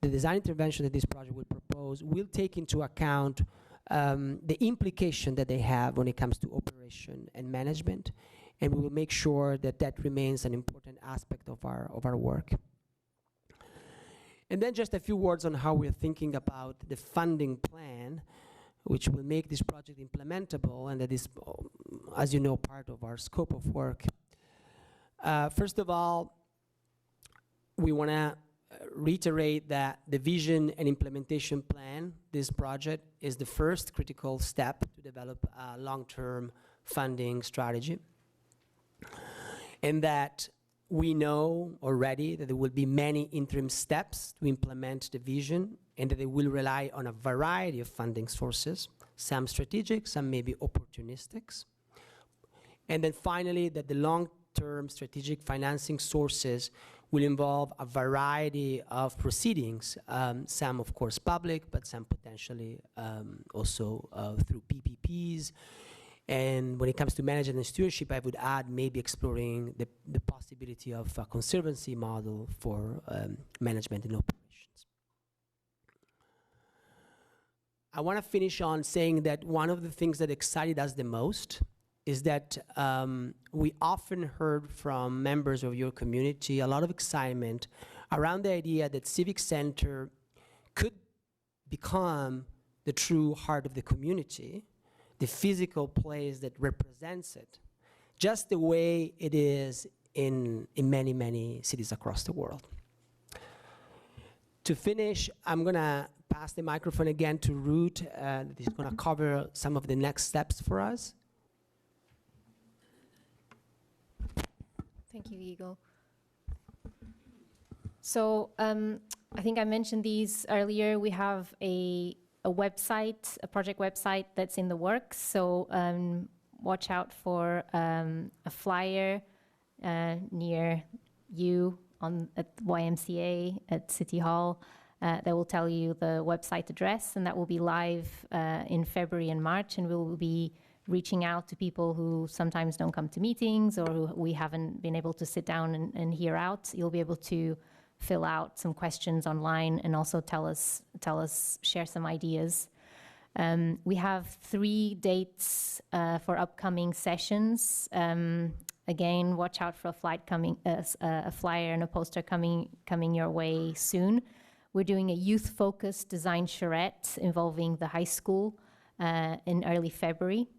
the design intervention that this project will propose, will take into account the implication that they have when it comes to operation and management, and we will make sure that that remains an important aspect of our work. And then just a few words on how we're thinking about the funding plan, which will make this project implementable, and that is, as you know, part of our scope of work. First of all, we want to reiterate that the vision and implementation plan, this project, is the first critical step to develop a long-term funding strategy. And that we know already that there will be many interim steps to implement the vision, and that they will rely on a variety of funding sources, some strategic, some maybe opportunistic. And then finally, that the long-term strategic financing sources will involve a variety of proceedings, some of course public, but some potentially also through PPPs. And when it comes to management and stewardship, I would add maybe exploring the possibility of a conservancy model for management and operations. I want to finish on saying that one of the things that excited us the most is that we often heard from members of your community a lot of excitement around the idea that Civic Center could become the true heart of the community, the physical place that represents it, just the way it is in many, many cities across the world. To finish, I'm going to pass the microphone again to Ruth, that is going to cover some of the next steps for us. Thank you, Igor. So I think I mentioned these earlier. We have a website, a project website that's in the works. So watch out for a flyer near you at YMCA, at City Hall, that will tell you the website address, and that will be live in February and March, and we'll be reaching out to people who sometimes don't come to meetings or who we haven't been able to sit down and hear out. You'll be able to fill out some questions online and also share some ideas. We have 3 dates for upcoming sessions. Again, watch out for a flyer and a poster coming your way soon. We're doing a youth-focused design charrette involving the high school in early February.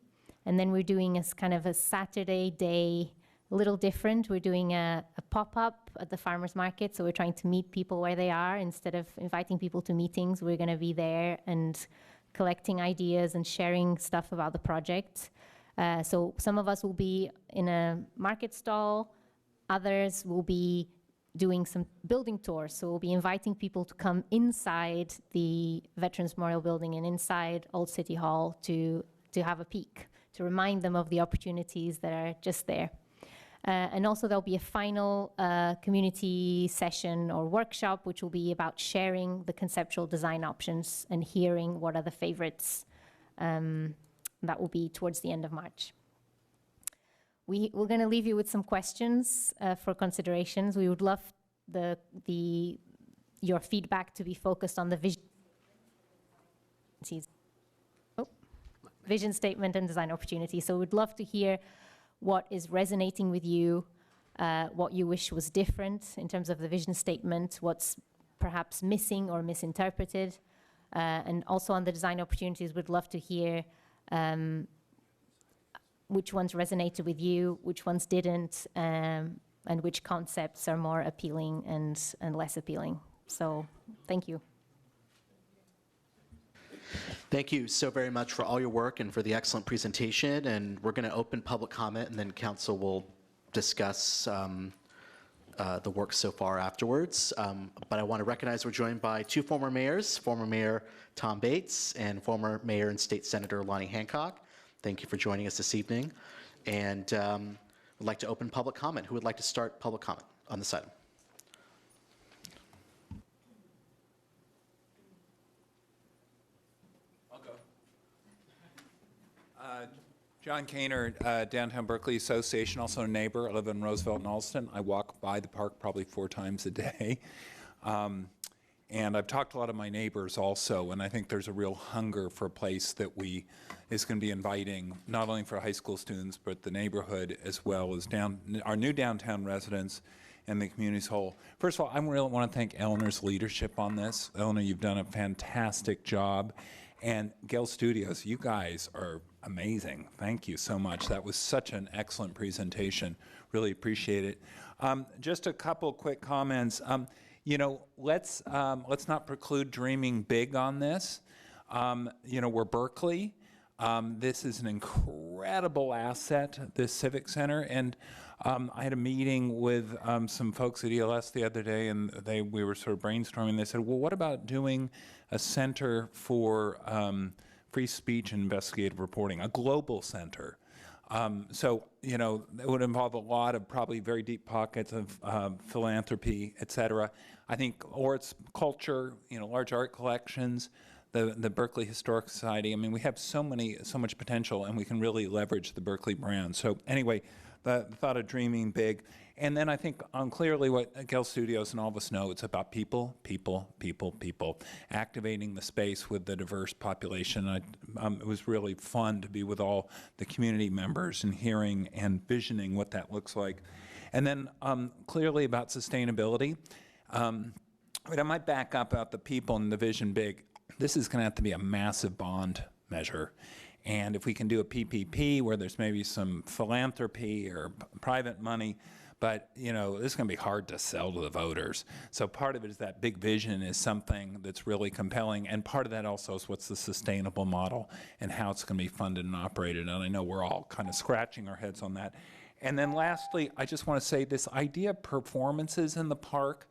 And then we're doing kind of a Saturday day, a little different. We're doing a pop-up at the farmers market. So we're trying to meet people where they are. Instead of inviting people to meetings, we're going to be there and collecting ideas and sharing stuff about the project. So some of us will be in a market stall. Others will be doing some building tours. So we'll be inviting people to come inside the Veterans Memorial Building and inside Old City Hall to to have a peek, to remind them of the opportunities that are just there. And also there'll be a final community session or workshop, which will be about sharing the conceptual design options and hearing what are the favorites. That will be towards the end of March. We're going to leave you with some questions for considerations. We would love your feedback to be focused on the vision statement and design opportunity. So we'd love to hear what is resonating with you, what you wish was different in terms of the vision statement, what's perhaps missing or misinterpreted. And also on the design opportunities, we'd love to hear which ones resonated with you, which ones didn't, and which concepts are more appealing and less appealing. So thank you. Thank you so very much for all your work and for the excellent presentation. And we're going to open public comment, and then council will discuss the work so far afterwards. But I want to recognize we're joined by two former mayors, former Mayor Tom Bates and former Mayor and State Senator Lonnie Hancock. Thank you for joining us this evening. And we'd like to open public comment. Who would like to start public comment on this item? John Kaner, Downtown Berkeley Association, also a neighbor. I live in Roosevelt and Alston. I walk by the park probably 4 times a day. And I've talked to a lot of my neighbors also, and I think there's a real hunger for a place that is going to be inviting, not only for high school students, but the neighborhood as well as our new downtown residents and the community as a whole. First of all, I really want to thank Eleanor's leadership on this. Eleanor, you've done a fantastic job. And Gale Studios, you guys are amazing. Thank you so much. That was such an excellent presentation. Really appreciate it. Just a couple quick comments. Let's not preclude dreaming big on this. We're Berkeley. This is an incredible asset, this Civic Center. And I had a meeting with some folks at ELS the other day, and we were sort of brainstorming. They said, well, what about doing a center for free speech and investigative reporting, a global center? It would involve a lot of probably very deep pockets of philanthropy, et cetera. I think, or it's culture, large art collections, the Berkeley Historic Society. I mean, we have so much potential, and we can really leverage the Berkeley brand. So anyway, the thought of dreaming big. And then I think clearly what Gale Studios and all of us know, it's about people, activating the space with the diverse population. It was really fun to be with all the community members and hearing and visioning what that looks like. And then clearly about sustainability. But I might back up about the people and the vision big. This is going to have to be a massive bond measure. And if we can do a PPP where there's maybe some philanthropy or private money, but this is going to be hard to sell to the voters. So part of it is that big vision is something that's really compelling, and part of that also is what's the sustainable model and how it's going to be funded and operated. And I know we're all kind of scratching our heads on that. And then lastly, I just want to say this idea of performances in the park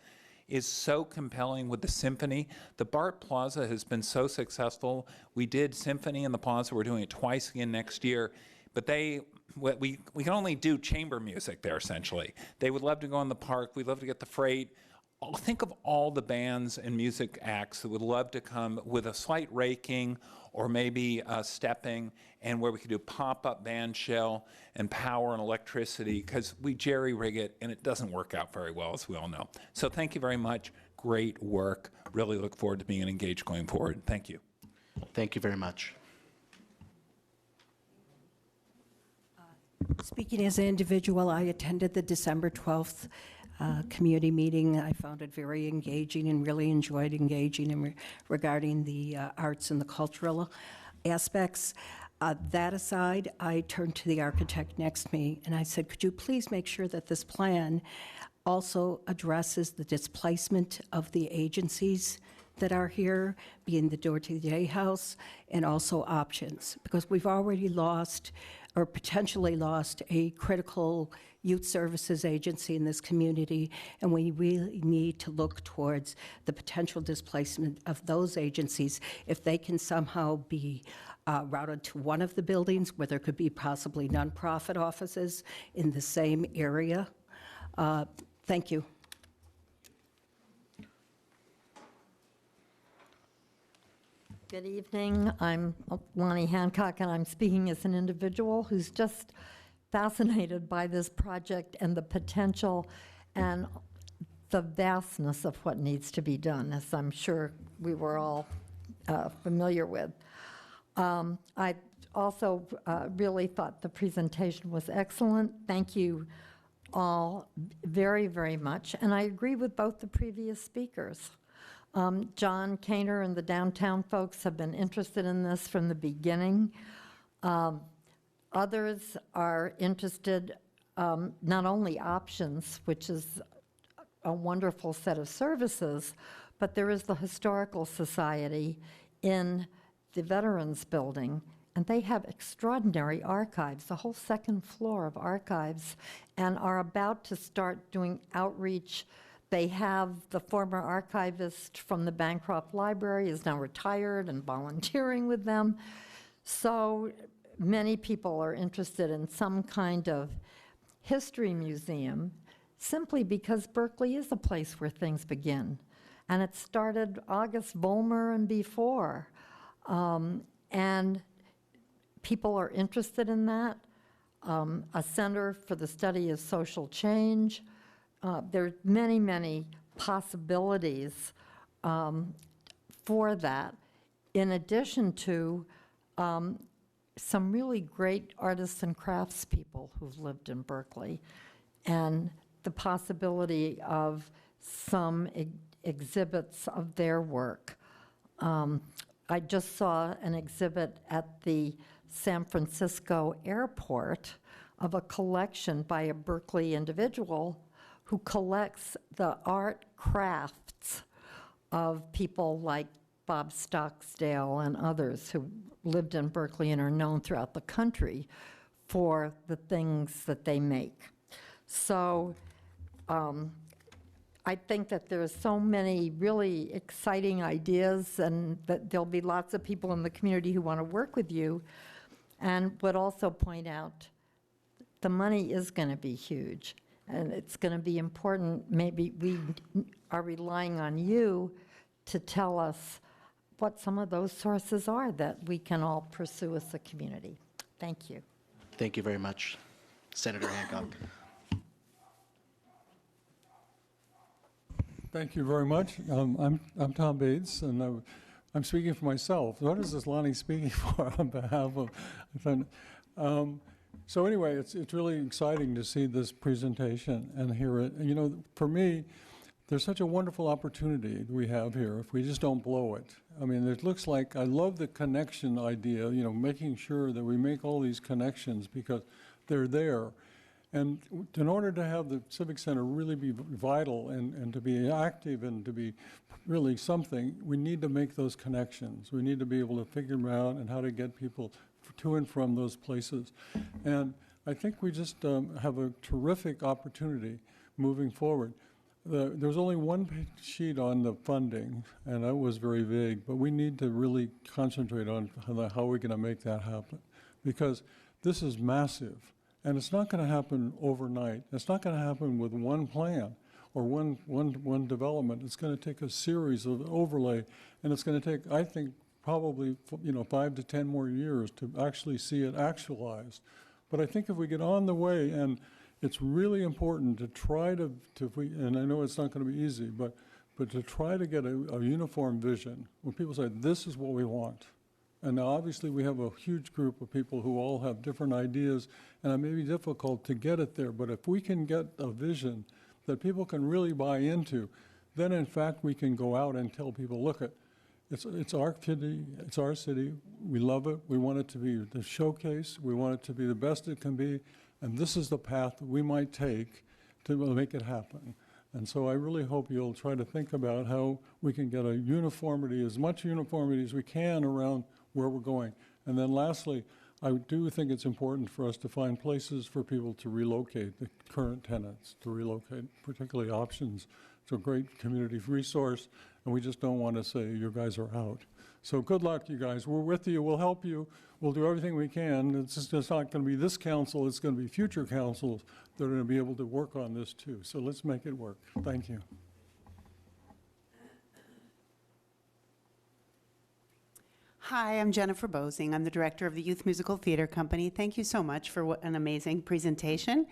is so compelling with the symphony. The BART Plaza has been so successful. We did symphony in the Plaza. We're doing it twice again next year. But we can only do chamber music there, essentially. They would love to go in the park. We'd love to get the freight. Think of all the bands and music acts that would love to come with a slight raking or maybe stepping, and where we could do pop-up band shell and power and electricity, because we jerry-rig it, and it doesn't work out very well, as we all know. So thank you very much. Great work. Really look forward to being engaged going forward. Thank you. Thank you very much. Speaking as an individual, I attended the December 12th community meeting. I found it very engaging and really enjoyed engaging regarding the arts and the cultural aspects. That aside, I turned to the architect next to me and I said, could you please make sure that this plan also addresses the displacement of the agencies that are here, being the Door to the Day House, and also options, because we've already lost or potentially lost a critical youth services agency in this community, and we really need to look towards the potential displacement of those agencies if they can somehow be routed to one of the buildings where there could be possibly nonprofit offices in the same area. Thank you. Good evening. I'm Lonnie Hancock, and I'm speaking as an individual who's just fascinated by this project and the potential and the vastness of what needs to be done, as I'm sure we were all familiar with. I also really thought the presentation was excellent. Thank you all very, very much. And I agree with both the previous speakers. John Kaner and the downtown folks have been interested in this from the beginning. Others are interested not only options, which is a wonderful set of services, but there is the Historical Society in the Veterans Building, and they have extraordinary archives, the whole second floor of archives, and are about to start doing outreach. They have the former archivist from the Bancroft Library is now retired and volunteering with them. So many people are interested in some kind of history museum simply because Berkeley is a place where things begin. And it started August Vollmer and before. And people are interested in that. A Center for the Study of Social Change. There are many, many possibilities for that, in addition to some really great artists and craftspeople who've lived in Berkeley, and the possibility of some exhibits of their work. I just saw an exhibit at the San Francisco airport of a collection by a Berkeley individual who collects the art crafts of people like Bob Stocksdale and others who lived in Berkeley and are known throughout the country for the things that they make. So I think that there's so many really exciting ideas, and that there'll be lots of people in the community who want to work with you, and would also point out the money is going to be huge. And it's going to be important. Maybe we are relying on you to tell us what some of those sources are that we can all pursue as a community. Thank you. Thank you very much, Senator Hancock. Thank you very much. I'm Tom Bates, and I'm speaking for myself. What is this Lonnie speaking for on behalf of? So anyway, it's really exciting to see this presentation and hear it. And, you know, for me, there's such a wonderful opportunity we have here if we just don't blow it. I mean, it looks like, I love the connection idea, you know, making sure that we make all these connections because they're there. And in order to have the Civic Center really be vital and to be active and to be really something, we need to make those connections. We need to be able to figure them out and how to get people to and from those places. And I think we just have a terrific opportunity moving forward. There's only one sheet on the funding, and that was very vague, but we need to really concentrate on how we're going to make that happen, because this is massive, and it's not going to happen overnight. It's not going to happen with one plan or one development. It's going to take a series of overlay, and it's going to take, I think, probably 5 to 10 more years to actually see it actualized. But I think if we get on the way, and it's really important to try to and I know it's not going to be easy, but to try to get a uniform vision where people say, this is what we want. And now obviously we have a huge group of people who all have different ideas, and it may be difficult to get it there, but if we can get a vision that people can really buy into, then in fact we can go out and tell people, look, it's our city, we love it, we want it to be the showcase, we want it to be the best it can be, and this is the path that we might take to make it happen. And so I really hope you'll try to think about how we can get a uniformity, as much uniformity as we can around where we're going. And then lastly, I do think it's important for us to find places for people to relocate, the current tenants, to relocate, particularly options. It's a great community resource, and we just don't want to say, you guys are out. So good luck, you guys. We're with you. We'll help you. We'll do everything we can. It's not going to be this council. It's going to be future councils that are going to be able to work on this, too. So let's make it work. Thank you. Hi, I'm Jennifer Bosing. I'm the director of the Youth Musical Theater Company. Thank you so much for an amazing presentation.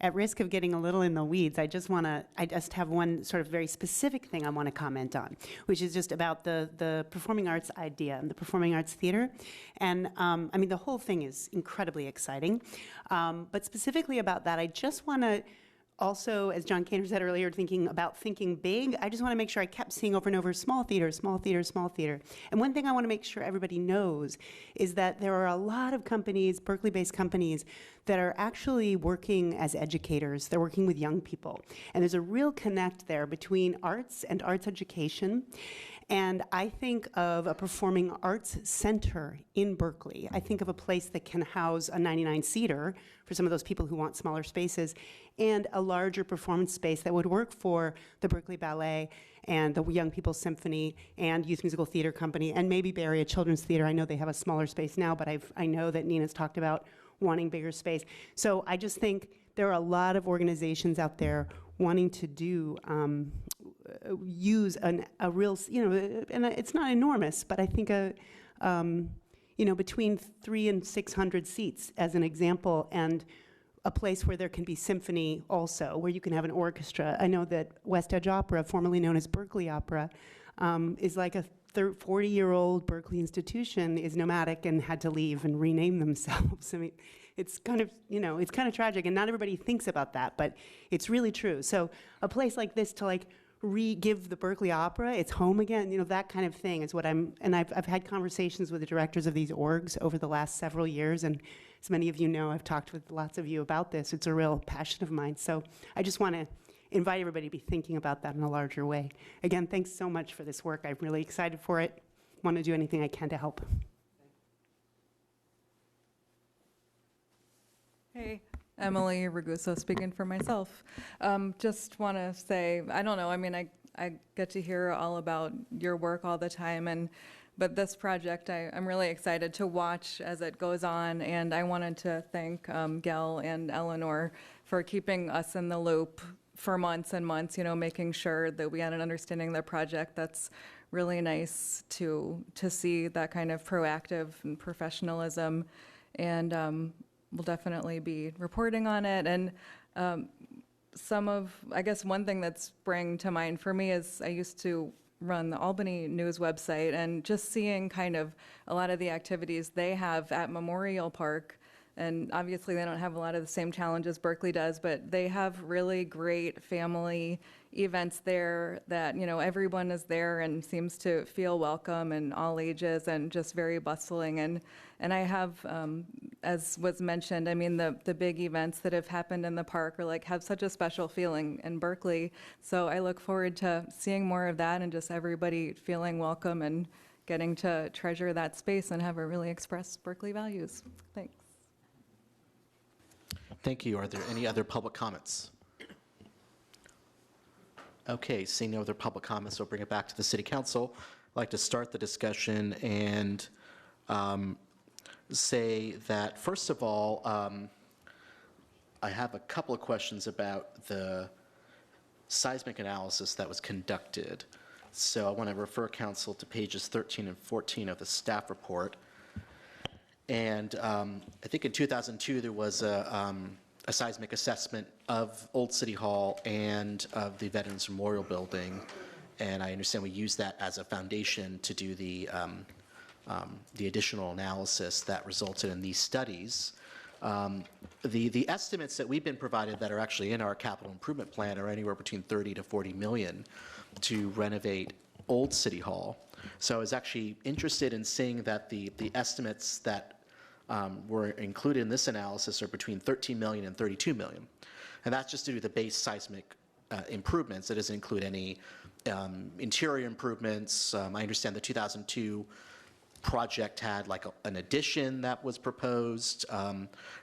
At risk of getting a little in the weeds, I just have one sort of very specific thing I want to comment on, which is just about the performing arts idea and the performing arts theater. And I mean, the whole thing is incredibly exciting. But specifically about that, I just want to also, as John Kaner said earlier, thinking big, I just want to make sure I kept seeing over and over small theater, small theater, small theater. And one thing I want to make sure everybody knows is that there are a lot of companies, Berkeley-based companies, that are actually working as educators. They're working with young people. And there's a real connect there between arts and arts education. And I think of a performing arts center in Berkeley. I think of a place that can house a 99-seater for some of those people who want smaller spaces, and a larger performance space that would work for the Berkeley Ballet and the Young People's Symphony and Youth Musical Theater Company, and maybe Bay Area Children's Theater. I know they have a smaller space now, but I know that Nina's talked about wanting bigger space. So I just think there are a lot of organizations out there wanting to do, use a real, and it's not enormous, but I think between 300 and 600 seats as an example, and a place where there can be symphony also, where you can have an orchestra. I know that West Edge Opera, formerly known as Berkeley Opera, is like a 40-year-old Berkeley institution, is nomadic and had to leave and rename themselves. I mean, it's kind of, it's kind of tragic, and not everybody thinks about that, but it's really true. So a place like this to give the Berkeley Opera its home again, that kind of thing is what and I've had conversations with the directors of these orgs over the last several years, and as many of you know, I've talked with lots of you about this. It's a real passion of mine. So I just want to invite everybody to be thinking about that in a larger way. Again, thanks so much for this work. I'm really excited for it. Want to do anything I can to help. Hey, Emily Ragusa speaking for myself. Just want to say, I don't know, I mean, I get to hear all about your work all the time, but this project, I'm really excited to watch as it goes on, and I wanted to thank Gail and Eleanor for keeping us in the loop for months and months, making sure that we had an understanding of the project. That's really nice to see that kind of proactive and professionalism, and we'll definitely be reporting on it. And I guess one thing that sprang to mind for me is I used to run the Albany News website, and just seeing kind of a lot of the activities they have at Memorial Park. And obviously they don't have a lot of the same challenges Berkeley does, but they have really great family events there that, everyone is there and seems to feel welcome, and all ages, and just very bustling. And I have, as was mentioned, I mean, the big events that have happened in the park are have such a special feeling in Berkeley. So I look forward to seeing more of that, and just everybody feeling welcome and getting to treasure that space and have it really express Berkeley values. Thanks. Thank you. Are there any other public comments? Okay, seeing no other public comments, we'll bring it back to the City Council. I'd like to start the discussion and say that, first of all, I have a couple of questions about the seismic analysis that was conducted. So I want to refer Council to pages 13 and 14 of the staff report. And I think in 2002, there was a seismic assessment of Old City Hall and of the Veterans Memorial Building. And I understand we used that as a foundation to do the additional analysis that resulted in these studies. The estimates that we've been provided that are actually in our capital improvement plan are anywhere between 30 to 40 million to renovate Old City Hall. So I was actually interested in seeing that the estimates that were included in this analysis are between 13 million and 32 million. And that's just to do the base seismic improvements. It doesn't include any interior improvements. I understand the 2002 project had like an addition that was proposed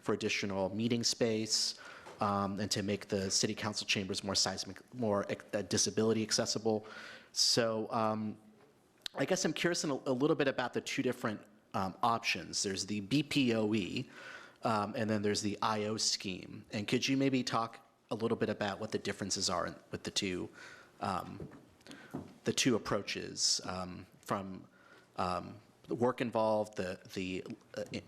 for additional meeting space and to make the city council chambers more disability accessible. So I guess I'm curious a little bit about the two different options. There's the BPOE and then there's the IO scheme. And could you maybe talk a little bit about what the differences are with the two approaches from the work involved, the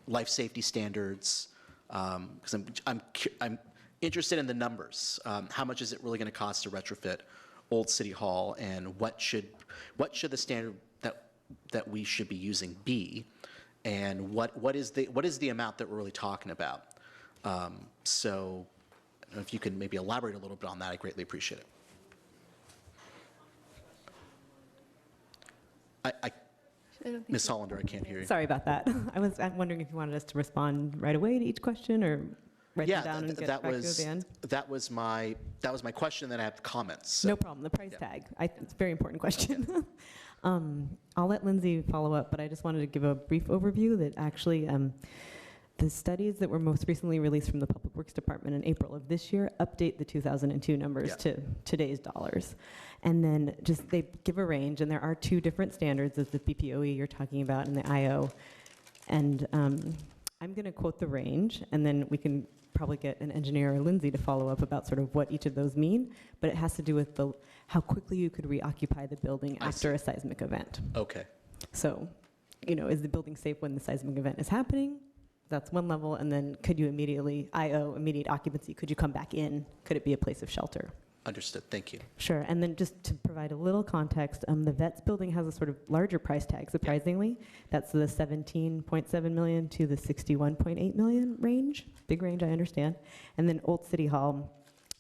life safety standards, because I'm interested in the numbers. How much is it really going to cost to retrofit Old City Hall, and what should the standard that we should be using be, and what is the amount that we're really talking about? So, I don't know if you can maybe elaborate a little bit on that. I greatly appreciate it. Ms. Hollander, I can't hear you. Sorry about that. I'm wondering if you wanted us to respond right away to each question, or write them down and get back to you at the end. That was my question. Then I have comments. So. No problem. The price tag. It's a very important question. I'll let Lindsay follow up, but I just wanted to give a brief overview that actually the studies that were most recently released from the Public Works Department in April of this year update the 2002 numbers to today's dollars. And then just they give a range, and there are two different standards of the BPOE you're talking about and the IO. And I'm going to quote the range, and then we can probably get an engineer or Lindsay to follow up about sort of what each of those mean. But it has to do with how quickly you could reoccupy the building after a seismic event. Okay. So, is the building safe when the seismic event is happening? That's one level. And then could you immediate occupancy, could you come back in? Could it be a place of shelter? Understood. Thank you. Sure. And then just to provide a little context, the Vets building has a sort of larger price tag, surprisingly. That's the 17.7 million to the 61.8 million range. Big range, I understand. And then Old City Hall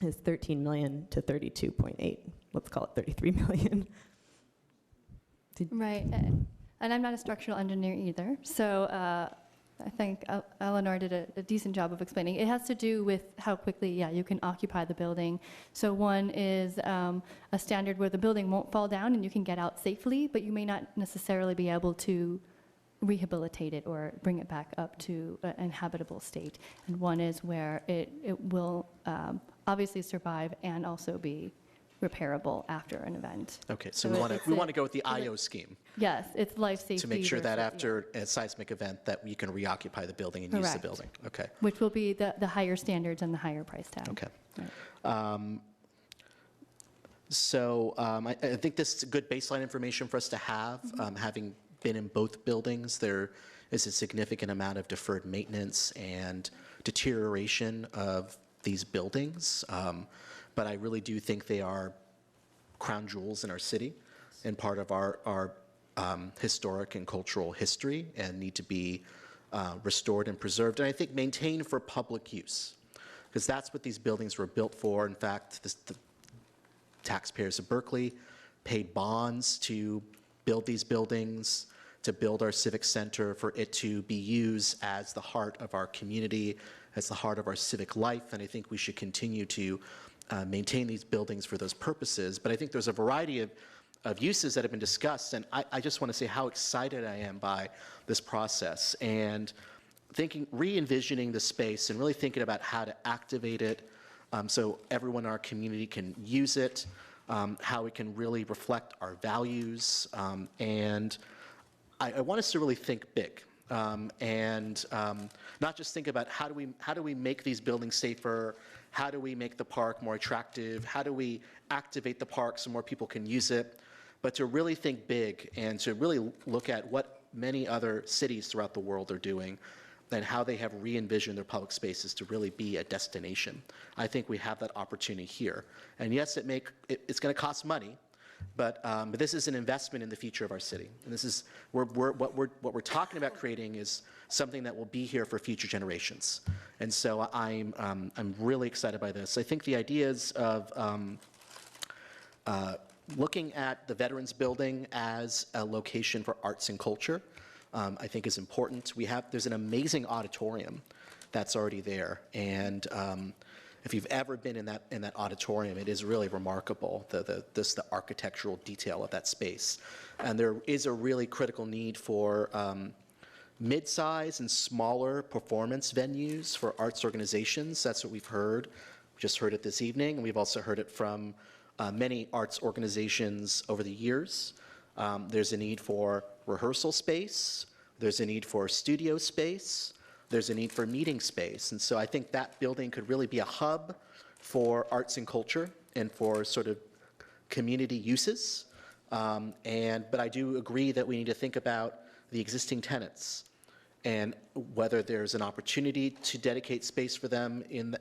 is 13 million to 32.8. Let's call it 33 million. Right. And I'm not a structural engineer either. So I think Eleanor did a decent job of explaining. It has to do with how quickly, you can occupy the building. So one is a standard where the building won't fall down and you can get out safely, but you may not necessarily be able to rehabilitate it or bring it back up to an habitable state. And one is where it will obviously survive and also be repairable after an event. Okay, so we want to go with the IO scheme. Yes, it's life safety. To make sure that after a seismic event that you can reoccupy the building and use the building. Okay. Which will be the higher standards and the higher price tag. Okay. Right. I think this is good baseline information for us to have. Having been in both buildings, there is a significant amount of deferred maintenance and deterioration of these buildings. But I really do think they are crown jewels in our city and part of our historic and cultural history and need to be restored and preserved, and I think maintained for public use, because that's what these buildings were built for. In fact, the taxpayers of Berkeley paid bonds to build these buildings, to build our civic center, for it to be used as the heart of our community, as the heart of our civic life, and I think we should continue to maintain these buildings for those purposes. But I think there's a variety of uses that have been discussed, and I just want to say how excited I am by this process and re-envisioning the space and really thinking about how to activate it so everyone in our community can use it, how it can really reflect our values, and I want us to really think big. And not just think about how do we make these buildings safer, how do we make the park more attractive, how do we activate the park so more people can use it, but to really think big and to really look at what many other cities throughout the world are doing and how they have re-envisioned their public spaces to really be a destination. I think we have that opportunity here. And yes, it's going to cost money, but this is an investment in the future of our city. And this is what we're talking about creating is something that will be here for future generations. And so I'm really excited by this. I think the ideas of looking at the Veterans Building as a location for arts and culture, I think is important. There's an amazing auditorium that's already there, and if you've ever been in that auditorium, it is really remarkable, the architectural detail of that space. And there is a really critical need for mid-size and smaller performance venues for arts organizations. That's what we've heard. We just heard it this evening, and we've also heard it from many arts organizations over the years. There's a need for rehearsal space. There's a need for studio space. There's a need for meeting space. And so I think that building could really be a hub for arts and culture and for sort of community uses. But I do agree that we need to think about the existing tenants and whether there's an opportunity to dedicate space for them in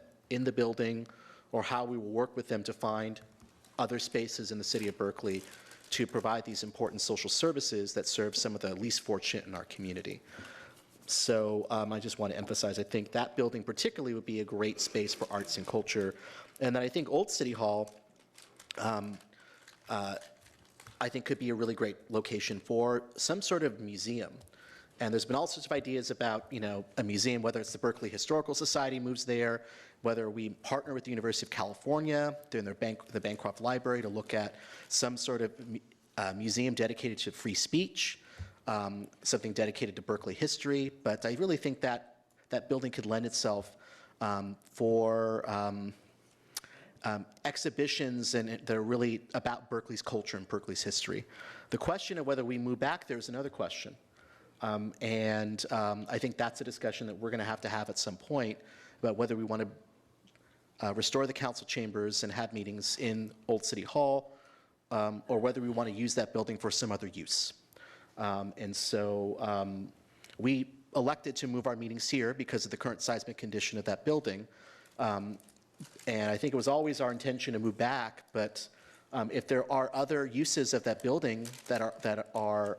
the building, or how we will work with them to find other spaces in the city of Berkeley to provide these important social services that serve some of the least fortunate in our community. So I just want to emphasize, I think that building particularly would be a great space for arts and culture. And then I think Old City Hall, I think could be a really great location for some sort of museum. And there's been all sorts of ideas about, a museum, whether it's the Berkeley Historical Society moves there, whether we partner with the University of California during the Bancroft Library to look at some sort of museum dedicated to free speech, something dedicated to Berkeley history. But I really think that that building could lend itself for exhibitions that are really about Berkeley's culture and Berkeley's history. The question of whether we move back there is another question. I think that's a discussion that we're going to have at some point about whether we want to restore the council chambers and have meetings in Old City Hall, or whether we want to use that building for some other use. We elected to move our meetings here because of the current seismic condition of that building. And I think it was always our intention to move back, but if there are other uses of that building that are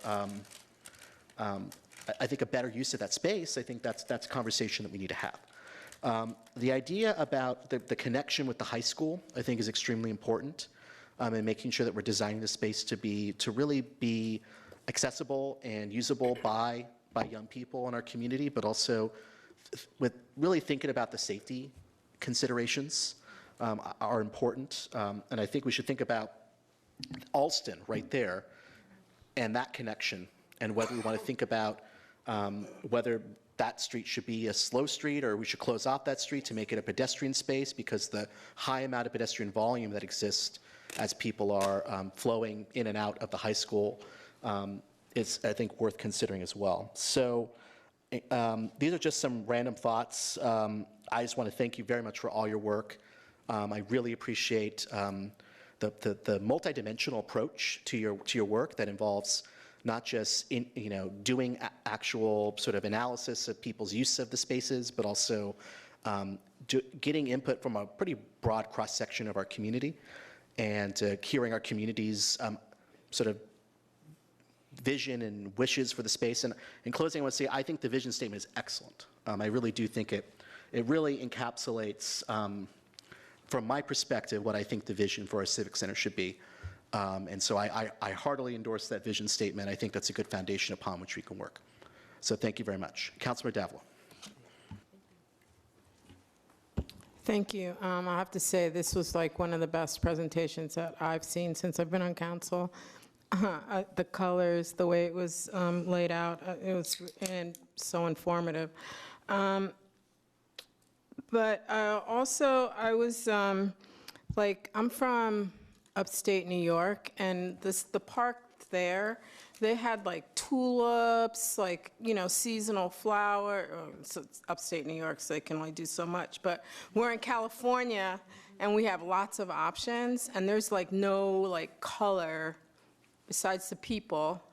I think a better use of that space, I think that's a conversation that we need to have. The idea about the connection with the high school, I think, is extremely important, and making sure that we're designing the space to really be accessible and usable by young people in our community, but also with really thinking about the safety considerations are important. And I think we should think about Alston right there and that connection, and whether we want to think about whether that street should be a slow street or we should close off that street to make it a pedestrian space, because the high amount of pedestrian volume that exists as people are flowing in and out of the high school is, I think, worth considering as well. So these are just some random thoughts. I just want to thank you very much for all your work. I really appreciate the multidimensional approach to your work that involves not just doing actual sort of analysis of people's use of the spaces, but also getting input from a pretty broad cross-section of our community, and hearing our community's sort of vision and wishes for the space. And in closing, I want to say I think the vision statement is excellent. I really do think it really encapsulates, from my perspective, what I think the vision for our Civic Center should be. And so I heartily endorse that vision statement. I think that's a good foundation upon which we can work. So thank you very much. Councilor Davila. Thank you. I have to say this was like one of the best presentations that I've seen since I've been on council. The colors, the way it was laid out, it was so informative. But also I was I'm from upstate New York, and the park there, they had like tulips, seasonal flower. So it's upstate New York, so they can only do so much. But we're in California, and we have lots of options, and there's no color besides the people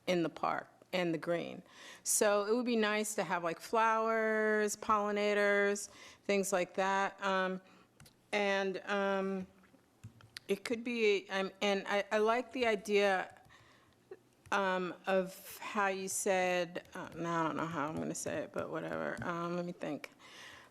in the park and the green. So it would be nice to have flowers, pollinators, things like that. It could be, and I like the idea of how you said, now I don't know how I'm going to say it, but whatever. Let me think.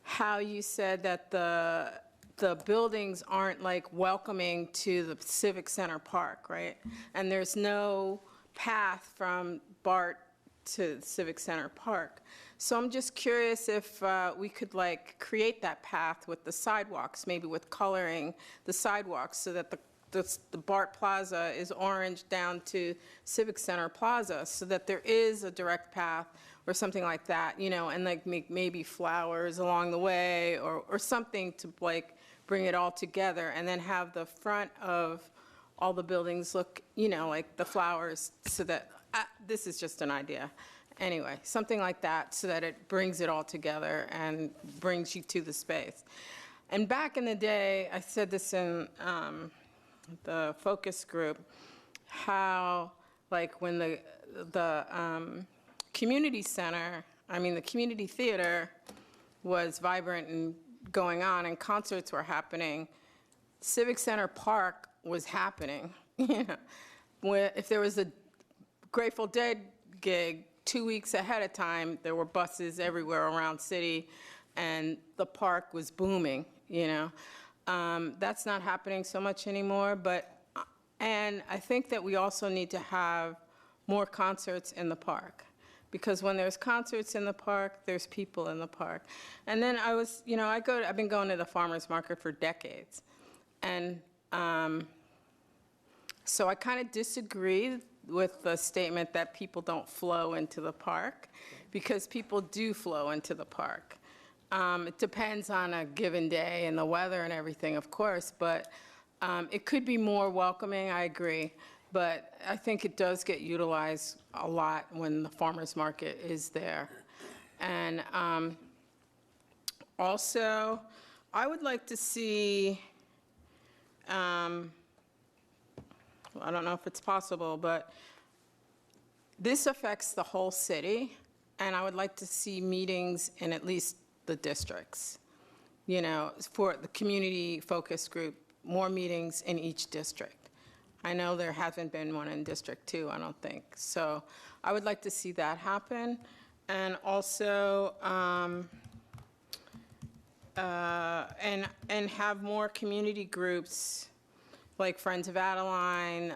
How you said that the buildings aren't welcoming to the Civic Center Park, right? And there's no path from BART to Civic Center Park. So I'm just curious if we could like create that path with the sidewalks, maybe with coloring the sidewalks so that the BART Plaza is orange down to Civic Center Plaza, so that there is a direct path or something like that, you know, and like make maybe flowers along the way or something to like bring it all together, and then have the front of all the buildings look, you know, like the flowers, so that, this is just an idea. Anyway, something like that so that it brings it all together and brings you to the space. And back in the day, I said this in the focus group, how like when the community center, the community theater was vibrant and going on and concerts were happening, Civic Center Park was happening. You know, where if there was a Grateful Dead gig 2 weeks ahead of time, there were buses everywhere around city, and the park was booming, you know. That's not happening so much anymore, and I think that we also need to have more concerts in the park, because when there's concerts in the park, there's people in the park. And then I've been going to the farmer's market for decades, and so I kind of disagree with the statement that people don't flow into the park, because people do flow into the park. It depends on a given day and the weather and everything, of course, but it could be more welcoming, I agree. But I think it does get utilized a lot when the farmer's market is there. And also, I would like to see, I don't know if it's possible, but this affects the whole city, and I would like to see meetings in at least the districts, you know, for the community focus group, more meetings in each district. I know there hasn't been one in District 2, I don't think. So I would like to see that happen. And also, and have more community groups like Friends of Adeline,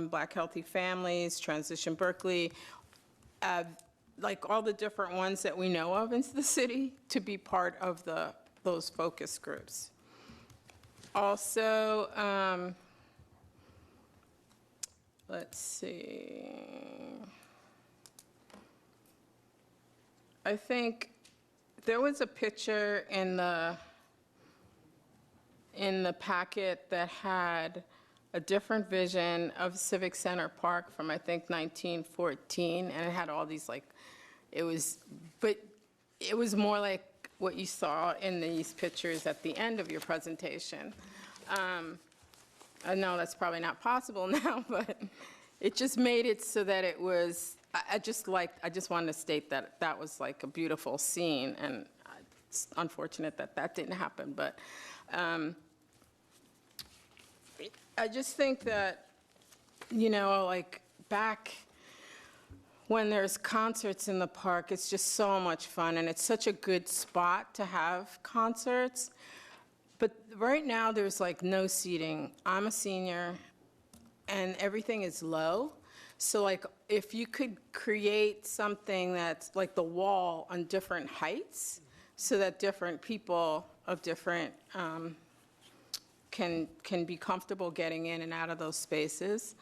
Black Healthy Families, Transition Berkeley, like all the different ones that we know of in the city, to be part of those focus groups. Also, let's see. I think there was a picture in the packet that had a different vision of Civic Center Park from, I think, 1914, and it had all these but it was more like what you saw in these pictures at the end of your presentation. I know that's probably not possible now, but it just made it so that it was, I just wanted to state that that was like a beautiful scene, and it's unfortunate that that didn't happen, but I just think that, you know, like back when there's concerts in the park, it's just so much fun, and it's such a good spot to have concerts. But right now, there's like no seating. I'm a senior, and everything is low. So like, if you could create something that's like the wall on different heights, so that different people of different can be comfortable getting in and out of those spaces.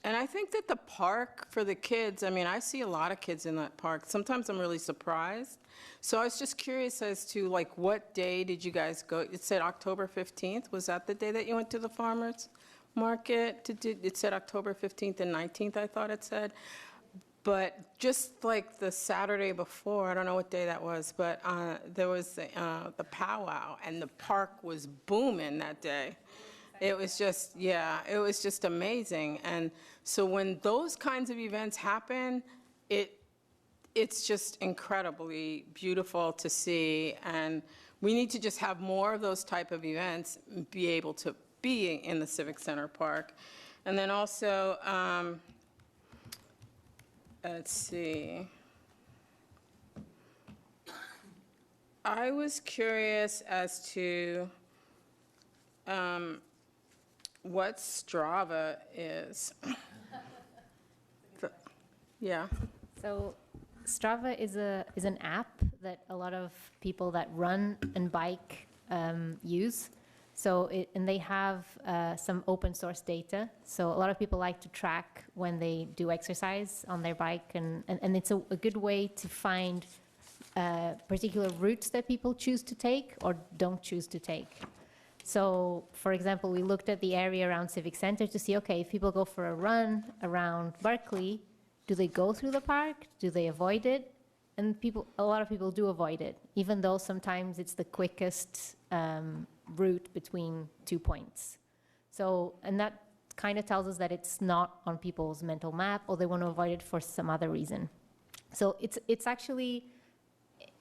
And I think that the park for the kids, I mean, I see a lot of kids in that park. Sometimes I'm really surprised. So I was just curious as to like, what day did you guys go? It said October 15th. Was that the day that you went to the farmer's market? It said October 15th and 19th, I thought it said. But just like the Saturday before, I don't know what day that was, but there was the powwow, and the park was booming that day. It was just, yeah, it was just amazing. And so when those kinds of events happen, it's just incredibly beautiful to see. And we need to just have more of those type of events, be able to be in the Civic Center Park. And then also, let's see. I was curious as to what Strava is. Yeah. So Strava is an app that a lot of people that run and bike use. So and they have some open source data. So a lot of people like to track when they do exercise on their bike, and it's a good way to find particular routes that people choose to take or don't choose to take. So, for example, we looked at the area around Civic Center to see, okay, if people go for a run around Berkeley, do they go through the park? Do they avoid it? And a lot of people do avoid it, even though sometimes it's the quickest route between 2 points. So, and that kind of tells us that it's not on people's mental map, or they want to avoid it for some other reason. So it's actually,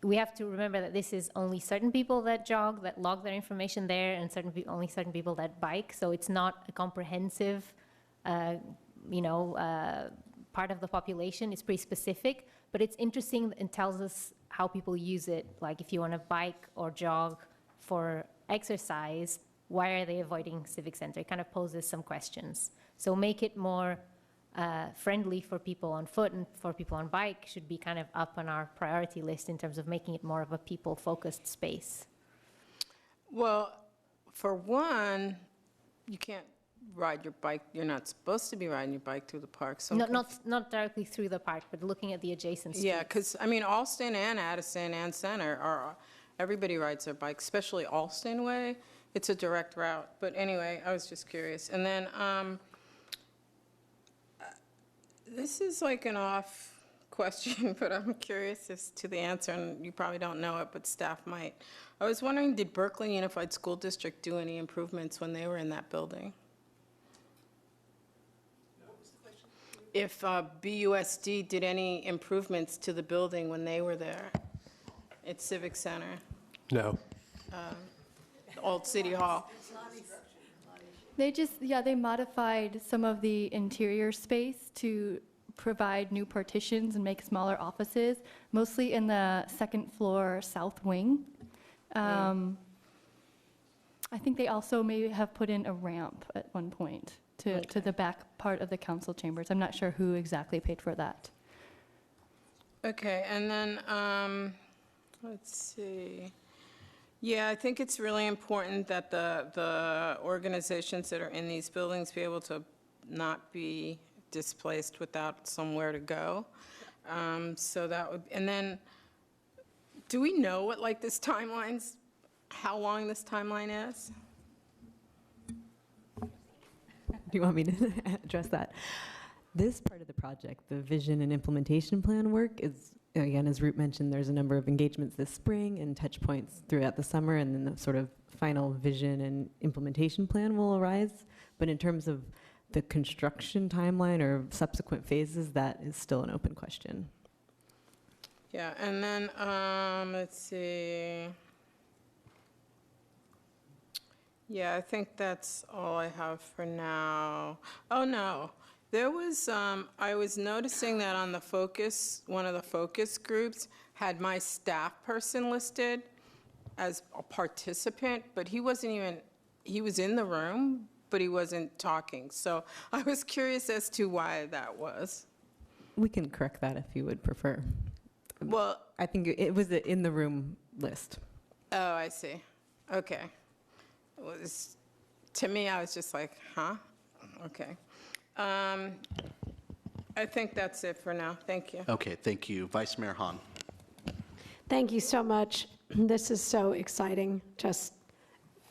we have to remember that this is only certain people that jog, that log their information there, and only certain people that bike. So it's not a comprehensive, part of the population. It's pretty specific, but it's interesting and tells us how people use it. Like if you want to bike or jog for exercise, why are they avoiding Civic Center? It kind of poses some questions. So make it more friendly for people on foot and for people on bike should be kind of up on our priority list in terms of making it more of a people-focused space. Well, for one, you can't ride your bike. You're not supposed to be riding your bike through the park. So Not directly through the park, but looking at the adjacent streets. Yeah, because, I mean, Alston and Addison and Center everybody rides their bike, especially Alston Way. It's a direct route. But anyway, I was just curious. And then this is like an off question, but I'm curious as to the answer, and you probably don't know it, but staff might. I was wondering, did Berkeley Unified School District do any improvements when they were in that building? If BUSD did any improvements to the building when they were there at Civic Center, No. Old City Hall. They modified some of the interior space to provide new partitions and make smaller offices, mostly in the second floor south wing. I think they also may have put in a ramp at one point to the back part of the council chambers. I'm not sure who exactly paid for that. Okay, and then, let's see. Yeah, I think it's really important that the organizations that are in these buildings be able to not be displaced without somewhere to go. So that would, and then, do we know what like this timeline's, how long this timeline is? Do you want me to address that? This part of the project, the vision and implementation plan work, is, again, as Root mentioned, there's a number of engagements this spring and touch points throughout the summer, and then the sort of final vision and implementation plan will arise. But in terms of the construction timeline or subsequent phases, that is still an open question. Yeah, and then, let's see. Yeah, I think that's all I have for now. Oh, no. There was, I was noticing that on the focus, one of the focus groups had my staff person listed as a participant, but he wasn't even, he was in the room, but he wasn't talking. So I was curious as to why that was. We can correct that if you would prefer. Well, I think it was the in the room list. Oh, I see. Okay. It was, to me, I was just like, huh? Okay. I think that's it for now. Thank you. Okay, thank you. Vice Mayor Hahn. Thank you so much. This is so exciting. Just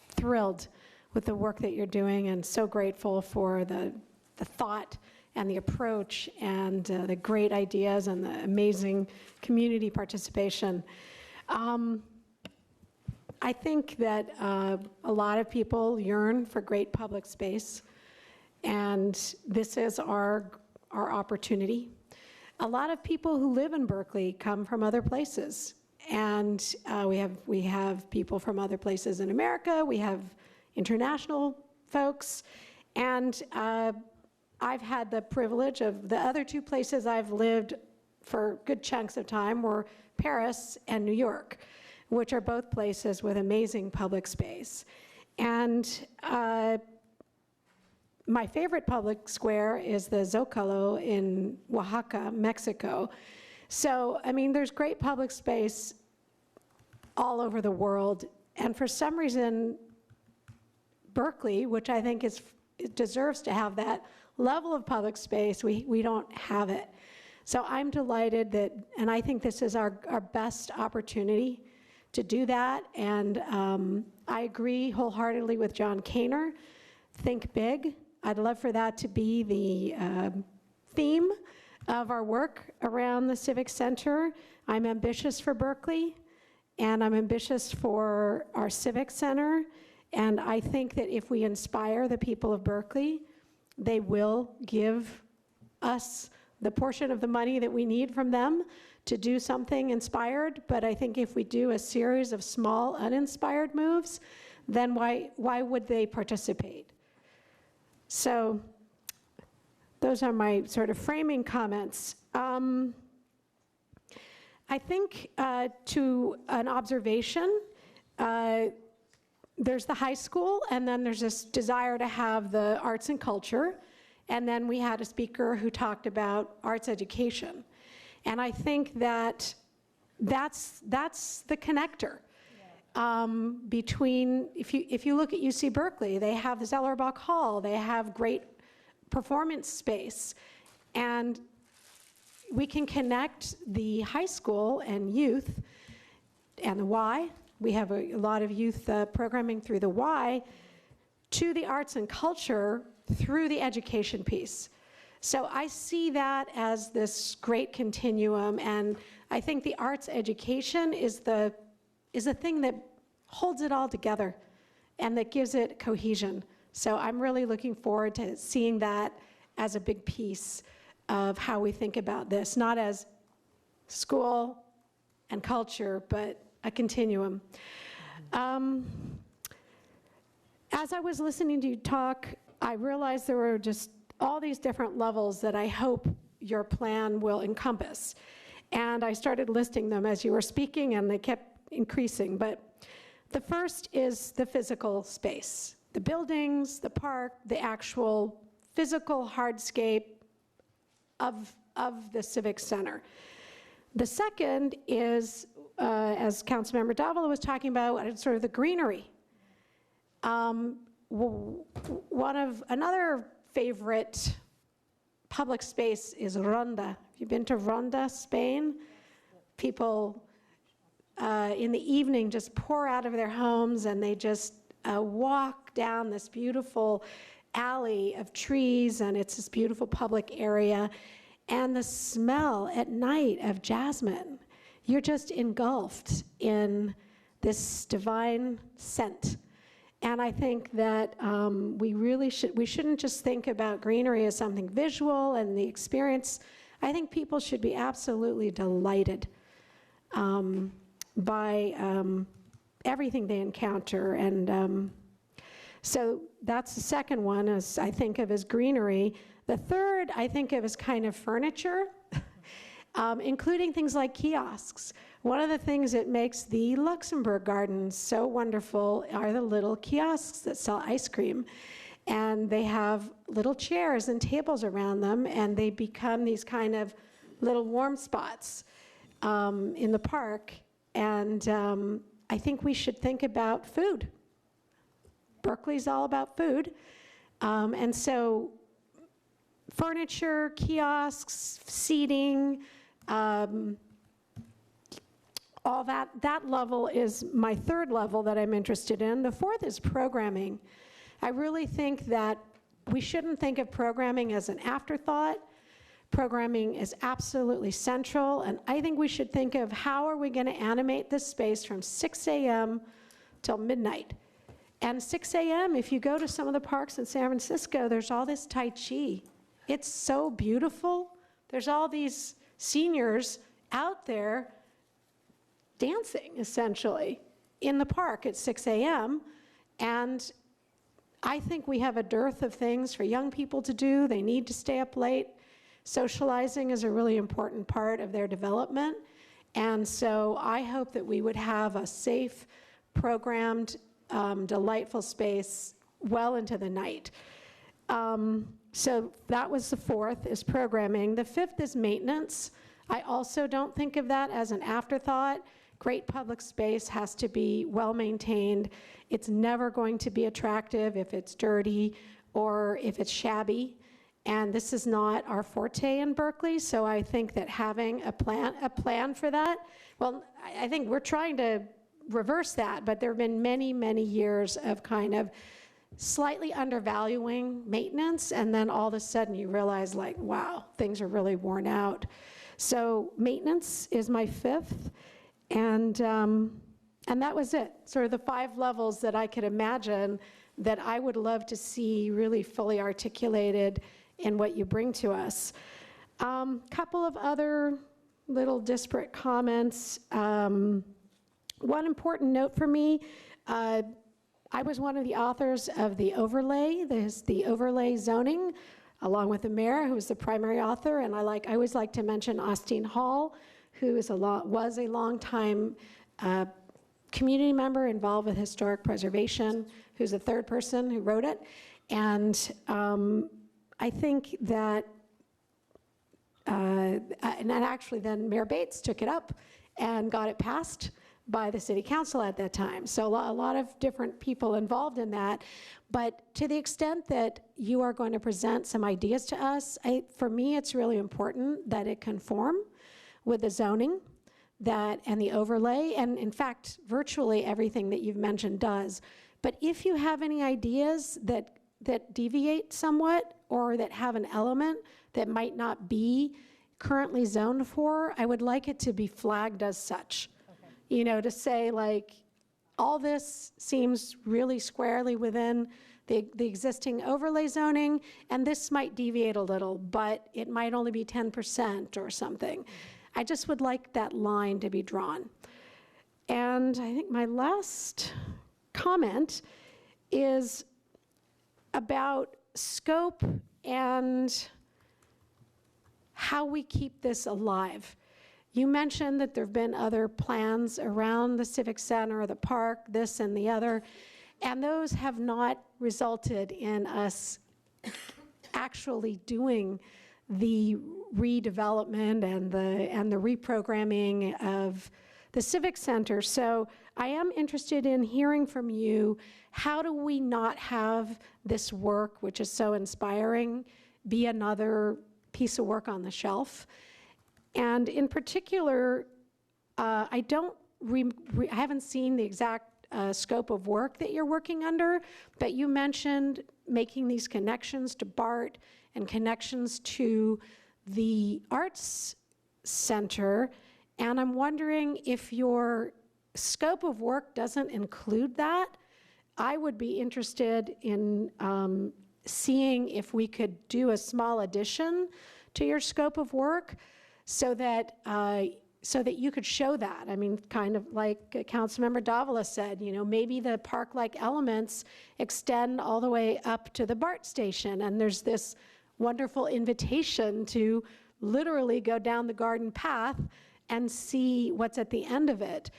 thrilled with the work that you're doing, and so grateful for the thought and the approach and the great ideas and the amazing community participation. I think that a lot of people yearn for great public space, and this is our opportunity. A lot of people who live in Berkeley come from other places, and we have people from other places in America. We have international folks, and I've had the privilege of the other two places I've lived for good chunks of time were Paris and New York, which are both places with amazing public space. And my favorite public square is the Zocalo in Oaxaca, Mexico. So, I mean, there's great public space all over the world, and for some reason, Berkeley, which I think it deserves to have that level of public space, we don't have it. So I'm delighted that, and I think this is our best opportunity to do that, and I agree wholeheartedly with John Kaner. Think big. I'd love for that to be the theme of our work around the Civic Center. I'm ambitious for Berkeley, and I'm ambitious for our Civic Center, and I think that if we inspire the people of Berkeley, they will give us the portion of the money that we need from them to do something inspired. But I think if we do a series of small, uninspired moves, then why would they participate? So those are my sort of framing comments. I think to an observation, there's the high school, and then there's this desire to have the arts and culture, and then we had a speaker who talked about arts education. And I think that that's the connector. Between, if you look at UC Berkeley, they have the Zellerbach Hall, they have great performance space, and we can connect the high school and youth and the Y. We have a lot of youth programming through the Y to the arts and culture through the education piece. So I see that as this great continuum, and I think the arts education is the thing that holds it all together and that gives it cohesion. So I'm really looking forward to seeing that as a big piece of how we think about this, not as school and culture, but a continuum. As I was listening to you talk, I realized there were just all these different levels that I hope your plan will encompass. And I started listing them as you were speaking, and they kept increasing. But the first is the physical space, the buildings, the park, the actual physical hardscape of the Civic Center. The second is, as Councilmember Davila was talking about, sort of the greenery. Another favorite public space is Ronda. Have you been to Ronda, Spain? People in the evening just pour out of their homes, and they just walk down this beautiful alley of trees, and it's this beautiful public area. And the smell at night of jasmine, you're just engulfed in this divine scent. And I think that we shouldn't just think about greenery as something visual and the experience. I think people should be absolutely delighted by everything they encounter. And so that's the second one, as I think of as greenery. The third I think of as kind of furniture, including things like kiosks. One of the things that makes the Luxembourg Gardens so wonderful are the little kiosks that sell ice cream. And they have little chairs and tables around them, and they become these kind of little warm spots in the park. And I think we should think about food. Berkeley's all about food. And so furniture, kiosks, seating, all that level is my third level that I'm interested in. The fourth is programming. I really think that we shouldn't think of programming as an afterthought. Programming is absolutely central, and I think we should think of how are we going to animate this space from 6 a.m. till midnight. And 6 a.m., if you go to some of the parks in San Francisco, there's all this Tai Chi. It's so beautiful. There's all these seniors out there dancing, essentially, in the park at 6 a.m. And I think we have a dearth of things for young people to do. They need to stay up late. Socializing is a really important part of their development. And so I hope that we would have a safe, programmed, delightful space well into the night. So that was the fourth, is programming. The fifth is maintenance. I also don't think of that as an afterthought. Great public space has to be well-maintained. It's never going to be attractive if it's dirty or if it's shabby. And this is not our forte in Berkeley, so I think that having a plan for that, well, I think we're trying to reverse that, but there have been many, many years of kind of slightly undervaluing maintenance, and then all of a sudden you realize, like, wow, things are really worn out. So maintenance is my fifth, and that was it. Sort of the 5 levels that I could imagine that I would love to see really fully articulated in what you bring to us. Couple of other little disparate comments. One important note for me, I was one of the authors of the overlay, the overlay zoning, along with the mayor, who was the primary author, and I always like to mention Austin Hall, who was a long-time community member involved with historic preservation, who's the third person who wrote it. And I think that, and actually then Mayor Bates took it up and got it passed by the city council at that time. So a lot of different people involved in that. But to the extent that you are going to present some ideas to us, for me, it's really important that it conform with the zoning and the overlay. And in fact, virtually everything that you've mentioned does. But if you have any ideas that deviate somewhat or that have an element that might not be currently zoned for, I would like it to be flagged as such. You know, to say, like, all this seems really squarely within the existing overlay zoning, and this might deviate a little, but it might only be 10% or something. I just would like that line to be drawn. And I think my last comment is about scope and how we keep this alive. You mentioned that there have been other plans around the Civic Center or the park, this and the other, and those have not resulted in us actually doing the redevelopment and the reprogramming of the Civic Center. So I am interested in hearing from you, how do we not have this work, which is so inspiring, be another piece of work on the shelf? And in particular, I haven't seen the exact scope of work that you're working under, but you mentioned making these connections to BART and connections to the Arts Center, and I'm wondering if your scope of work doesn't include that. I would be interested in seeing if we could do a small addition to your scope of work, so that you could show that. I mean, kind of like Councilmember Davila said, you know, maybe the park-like elements extend all the way up to the BART station, and there's this wonderful invitation to literally go down the garden path and see what's at the end of it.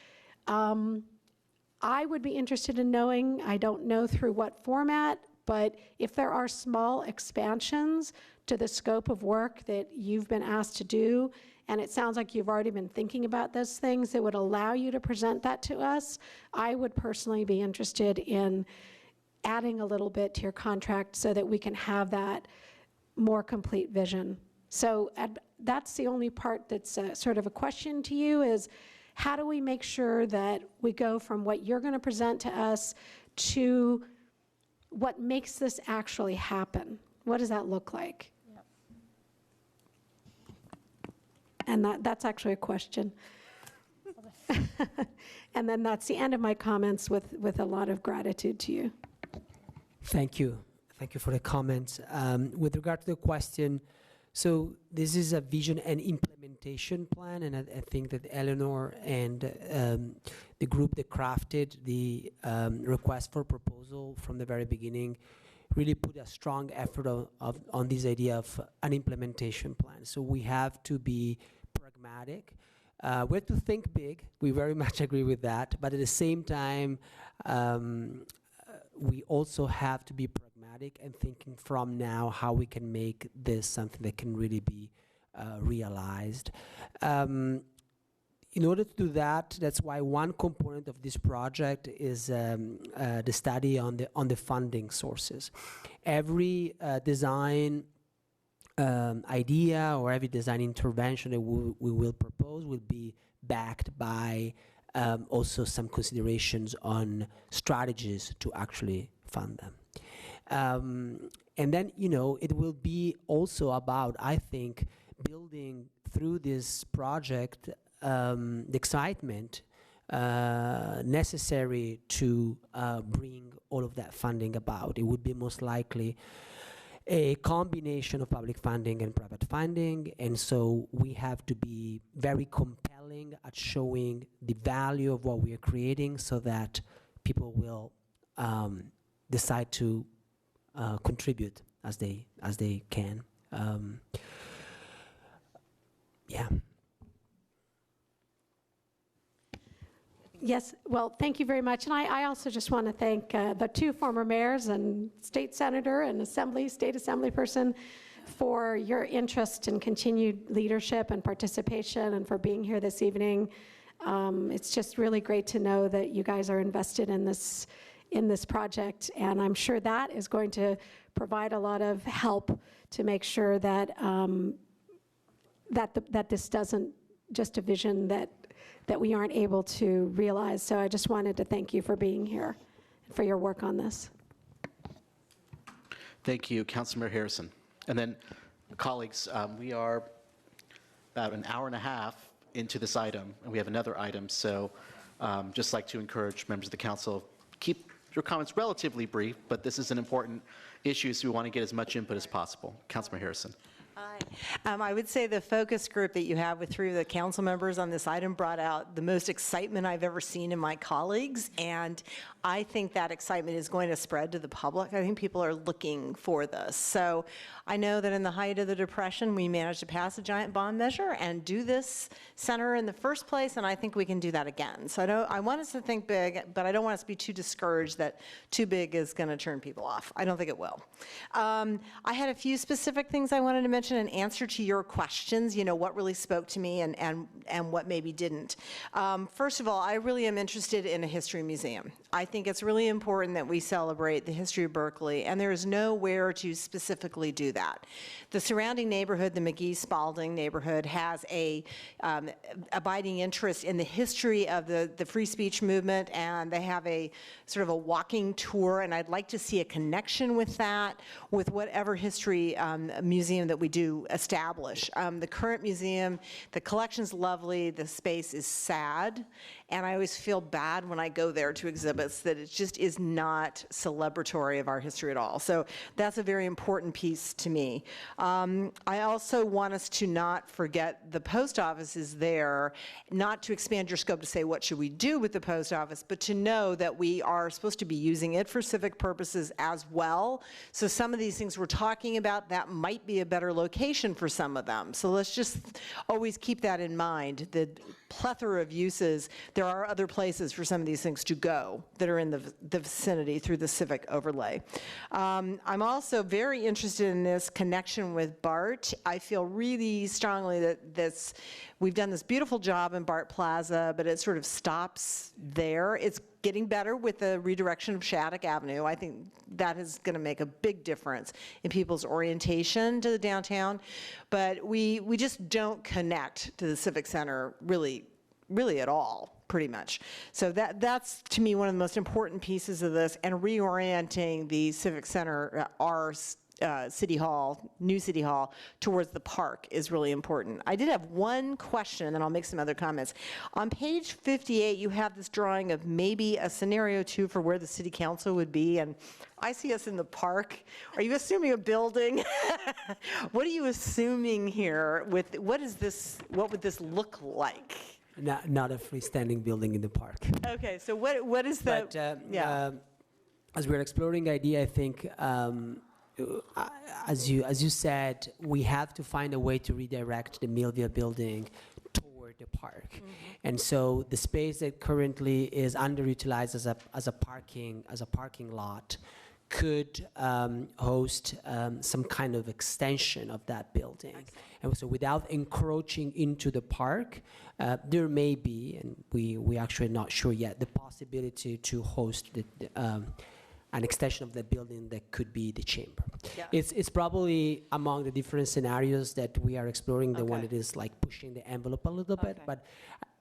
I would be interested in knowing, I don't know through what format, but if there are small expansions to the scope of work that you've been asked to do, and it sounds like you've already been thinking about those things that would allow you to present that to us, I would personally be interested in adding a little bit to your contract so that we can have that more complete vision. So that's the only part that's sort of a question to you, is how do we make sure that we go from what you're going to present to us to what makes this actually happen? What does that look like? Yep. And that's actually a question. And then that's the end of my comments with a lot of gratitude to you. Thank you. Thank you for the comments. With regard to the question, so this is a vision and implementation plan, and I think that Eleanor and the group that crafted the request for proposal from the very beginning really put a strong effort on this idea of an implementation plan. So we have to be pragmatic. We have to think big. We very much agree with that. But at the same time, we also have to be pragmatic pragmatic and thinking from now how we can make this something that can really be realized. In order to do that, that's why one component of this project is the study on the funding sources. Every design idea or every design intervention that we will propose will be backed by also some considerations on strategies to actually fund them. And then, it will be also about, I think, building through this project the excitement necessary to bring all of that funding about. It would be most likely a combination of public funding and private funding, and so we have to be very compelling at showing the value of what we are creating so that people will decide to contribute as they can. Yeah. Yes, well, thank you very much. And I also just want to thank the two former mayors and state senator and state assembly person for your interest and continued leadership and participation and for being here this evening. It's just really great to know that you guys are invested in this project, and I'm sure that is going to provide a lot of help to make sure that that this doesn't just a vision that we aren't able to realize. So I just wanted to thank you for being here and for your work on this. Thank you, Councilmember Harrison. And then, colleagues, we are about an hour and a half into this item, and we have another item. So just like to encourage members of the council, keep your comments relatively brief, but this is an important issue, so we want to get as much input as possible. Councilmember Harrison. Hi. I would say the focus group that you have with 3 of the council members on this item brought out the most excitement I've ever seen in my colleagues, and I think that excitement is going to spread to the public. I think people are looking for this. So I know that in the height of the Depression, we managed to pass a giant bond measure and do this center in the first place, and I think we can do that again. So I want us to think big, but I don't want us to be too discouraged that too big is going to turn people off. I don't think it will. I had a few specific things I wanted to mention in answer to your questions, what really spoke to me and what maybe didn't. First of all, I really am interested in a history museum. I think it's really important that we celebrate the history of Berkeley, and there is nowhere to specifically do that. The surrounding neighborhood, the McGee-Spalding neighborhood, has a abiding interest in the history of the free speech movement, and they have a sort of a walking tour, and I'd like to see a connection with that, with whatever history museum that we do establish. The current museum, the collection's lovely, the space is sad, and I always feel bad when I go there to exhibits that it just is not celebratory of our history at all. So that's a very important piece to me. I also want us to not forget the post office is there, not to expand your scope to say what should we do with the post office, but to know that we are supposed to be using it for civic purposes as well. So some of these things we're talking about, that might be a better location for some of them. So let's just always keep that in mind. The plethora of uses, there are other places for some of these things to go that are in the vicinity through the civic overlay. I'm also very interested in this connection with BART. I feel really strongly that we've done this beautiful job in BART Plaza, but it sort of stops there. It's getting better with the redirection of Shattuck Avenue. I think that is going to make a big difference in people's orientation to the downtown, but we just don't connect to the Civic Center really at all, pretty much. So that's, to me, one of the most important pieces of this, and reorienting the Civic Center, our City Hall, new City Hall, towards the park is really important. I did have one question, and then I'll make some other comments. On page 58, you have this drawing of maybe a scenario 2 for where the City Council would be, and I see us in the park. Are you assuming a building? What are you assuming here? What would this look like? Not a freestanding building in the park. Okay, so what is the? But, as we're exploring the idea, I think. As you said, we have to find a way to redirect the Millville building toward the park, and so the space that currently is underutilized as a parking lot could host some kind of extension of that building. And so without encroaching into the park, there may be, and we actually not sure yet, the possibility to host an extension of the building that could be the chamber. Yeah. It's probably among the different scenarios that we are exploring, the one that is like pushing the envelope a little bit, but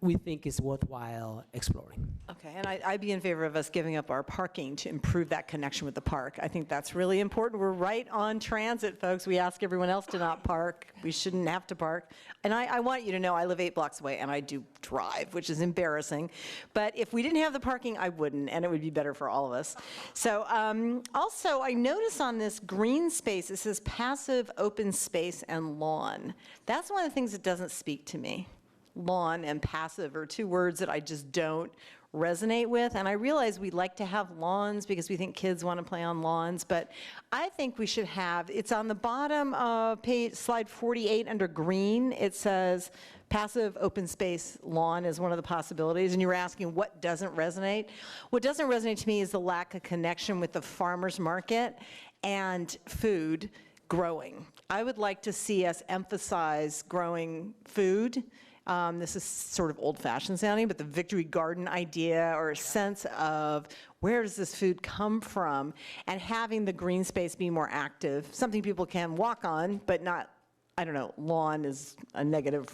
we think it's worthwhile exploring. Okay, and I'd be in favor of us giving up our parking to improve that connection with the park. I think that's really important. We're right on transit, folks. We ask everyone else to not park. We shouldn't have to park. And I want you to know I live 8 blocks away, and I do drive, which is embarrassing. But if we didn't have the parking, I wouldn't, and it would be better for all of us. So also, I notice on this green space, it says passive open space and lawn. That's one of the things that doesn't speak to me. Lawn and passive are two words that I just don't resonate with. And I realize we like to have lawns because we think kids want to play on lawns, but I think we should have, it's on the bottom of slide 48 under green, it says passive open space lawn is one of the possibilities. And you were asking what doesn't resonate. What doesn't resonate to me is the lack of connection with the farmer's market and food growing. I would like to see us emphasize growing food. This is sort of old-fashioned sounding, but the Victory Garden idea, or a sense of where does this food come from, and having the green space be more active, something people can walk on, but not, I don't know, lawn is a negative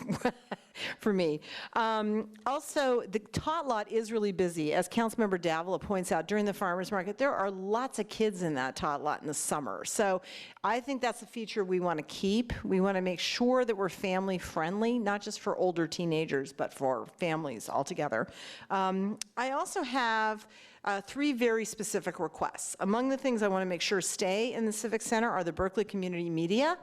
for me. Also, the tot lot is really busy. As Councilmember Davila points out, during the farmer's market, there are lots of kids in that tot lot in the summer. So I think that's a feature we want to keep. We want to make sure that we're family friendly, not just for older teenagers, but for families altogether. I also have 3 very specific requests. Among the things I want to make sure stay in the Civic Center are the Berkeley Community Media.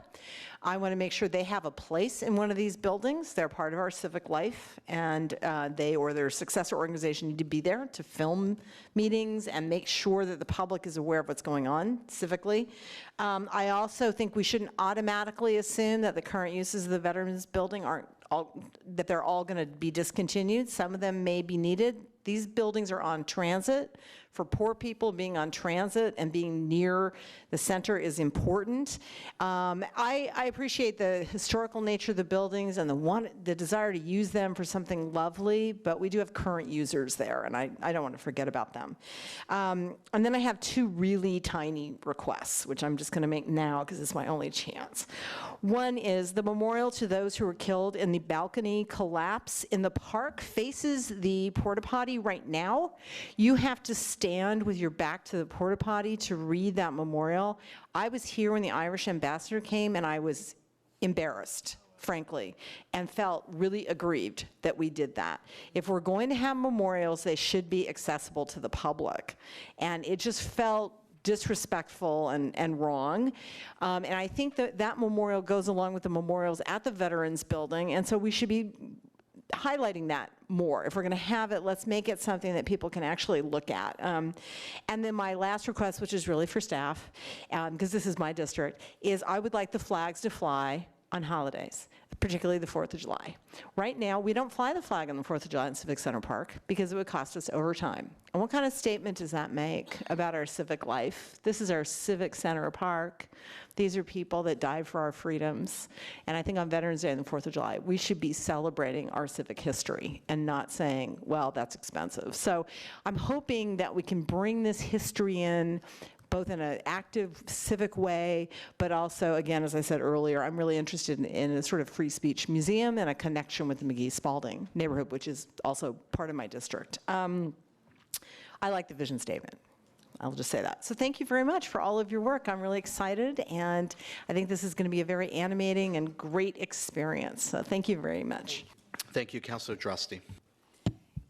I want to make sure they have a place in one of these buildings. They're part of our civic life, and they or their successor organization need to be there to film meetings and make sure that the public is aware of what's going on civically. I also think we shouldn't automatically assume that the current uses of the Veterans Building that they're all going to be discontinued. Some of them may be needed. These buildings are on transit. For poor people, being on transit and being near the center is important. I appreciate the historical nature of the buildings and the desire to use them for something lovely, but we do have current users there, and I don't want to forget about them. And then I have 2 really tiny requests, which I'm just going to make now because it's my only chance. One is the memorial to those who were killed in the balcony collapse in the park faces the porta potty right now. You have to stand with your back to the porta potty to read that memorial. I was here when the Irish ambassador came, and I was embarrassed, frankly, and felt really aggrieved that we did that. If we're going to have memorials, they should be accessible to the public. And it just felt disrespectful and wrong. And I think that memorial goes along with the memorials at the Veterans Building, and so we should be highlighting that more. If we're going to have it, let's make it something that people can actually look at. And then my last request, which is really for staff, because this is my district, is I would like the flags to fly on holidays, particularly the 4th of July. Right now, we don't fly the flag on the 4th of July in Civic Center Park because it would cost us overtime. And what kind of statement does that make about our civic life? This is our Civic Center Park. These are people that died for our freedoms. And I think on Veterans Day and the 4th of July, we should be celebrating our civic history and not saying, well, that's expensive. So I'm hoping that we can bring this history in both in an active civic way, but also, again, as I said earlier, I'm really interested in a sort of free speech museum and a connection with the McGee-Spalding neighborhood, which is also part of my district. I like the vision statement. I'll just say that. So thank you very much for all of your work. I'm really excited, and I think this is going to be a very animating and great experience. So thank you very much. Thank you, Councilor Droste.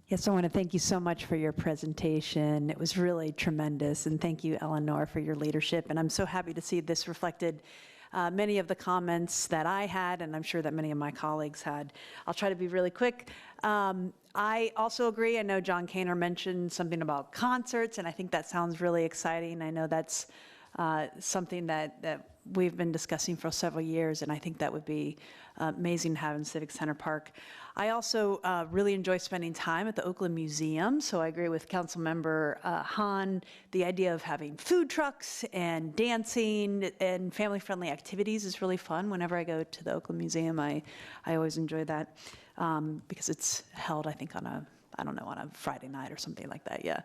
Yes, I want to thank you so much for your presentation. It was really tremendous, and thank you, Eleanor, for your leadership. And I'm so happy to see this reflected many of the comments that I had, and I'm sure that many of my colleagues had. I'll try to be really quick. I also agree. I know John Kaner mentioned something about concerts, and I think that sounds really exciting. I know that's something that we've been discussing for several years, and I think that would be amazing to have in Civic Center Park. I also really enjoy spending time at the Oakland Museum, so I agree with Councilmember Hahn. The idea of having food trucks and dancing and family-friendly activities is really fun. Whenever I go to the Oakland Museum, I always enjoy that because it's held, I think, on a Friday night or something like that, yeah.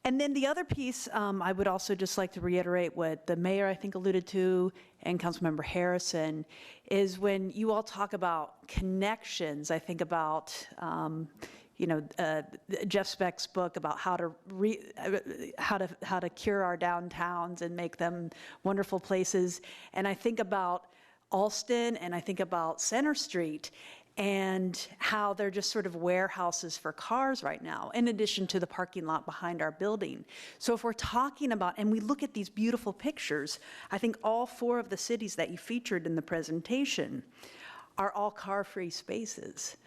And then the other piece, I would also just like to reiterate what the mayor, I think, alluded to, and Councilmember Harrison, is when you all talk about connections, I think about, Jeff Speck's book about how to cure our downtowns and make them wonderful places. And I think about Alston, and I think about Center Street, and how they're just sort of warehouses for cars right now, in addition to the parking lot behind our building. So if we're talking about, and we look at these beautiful pictures, I think all 4 of the cities that you featured in the presentation are all car-free spaces.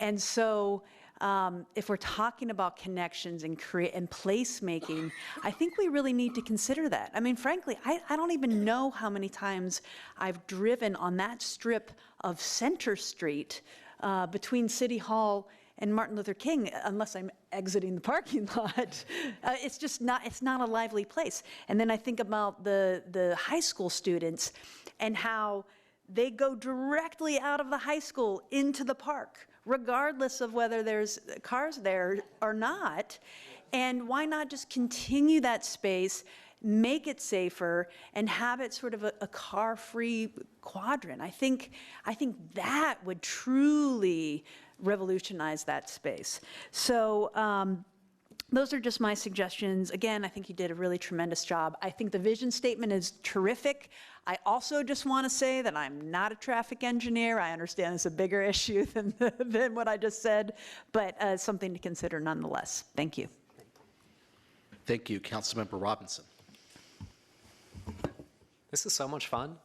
And so if we're talking about connections and placemaking, I think we really need to consider that. I mean, frankly, I don't even know how many times I've driven on that strip of Center Street between City Hall and Martin Luther King, unless I'm exiting the parking lot. It's just not, it's not a lively place. And then I think about the high school students and how they go directly out of the high school into the park, regardless of whether there's cars there or not. And why not just continue that space, make it safer, and have it sort of a car-free quadrant? I think that would truly revolutionize that space. So those are just my suggestions. Again, I think you did a really tremendous job. I think the vision statement is terrific. I also just want to say that I'm not a traffic engineer. I understand it's a bigger issue than what I just said, but something to consider nonetheless. Thank you. Thank you, Councilmember Robinson. This is so much fun.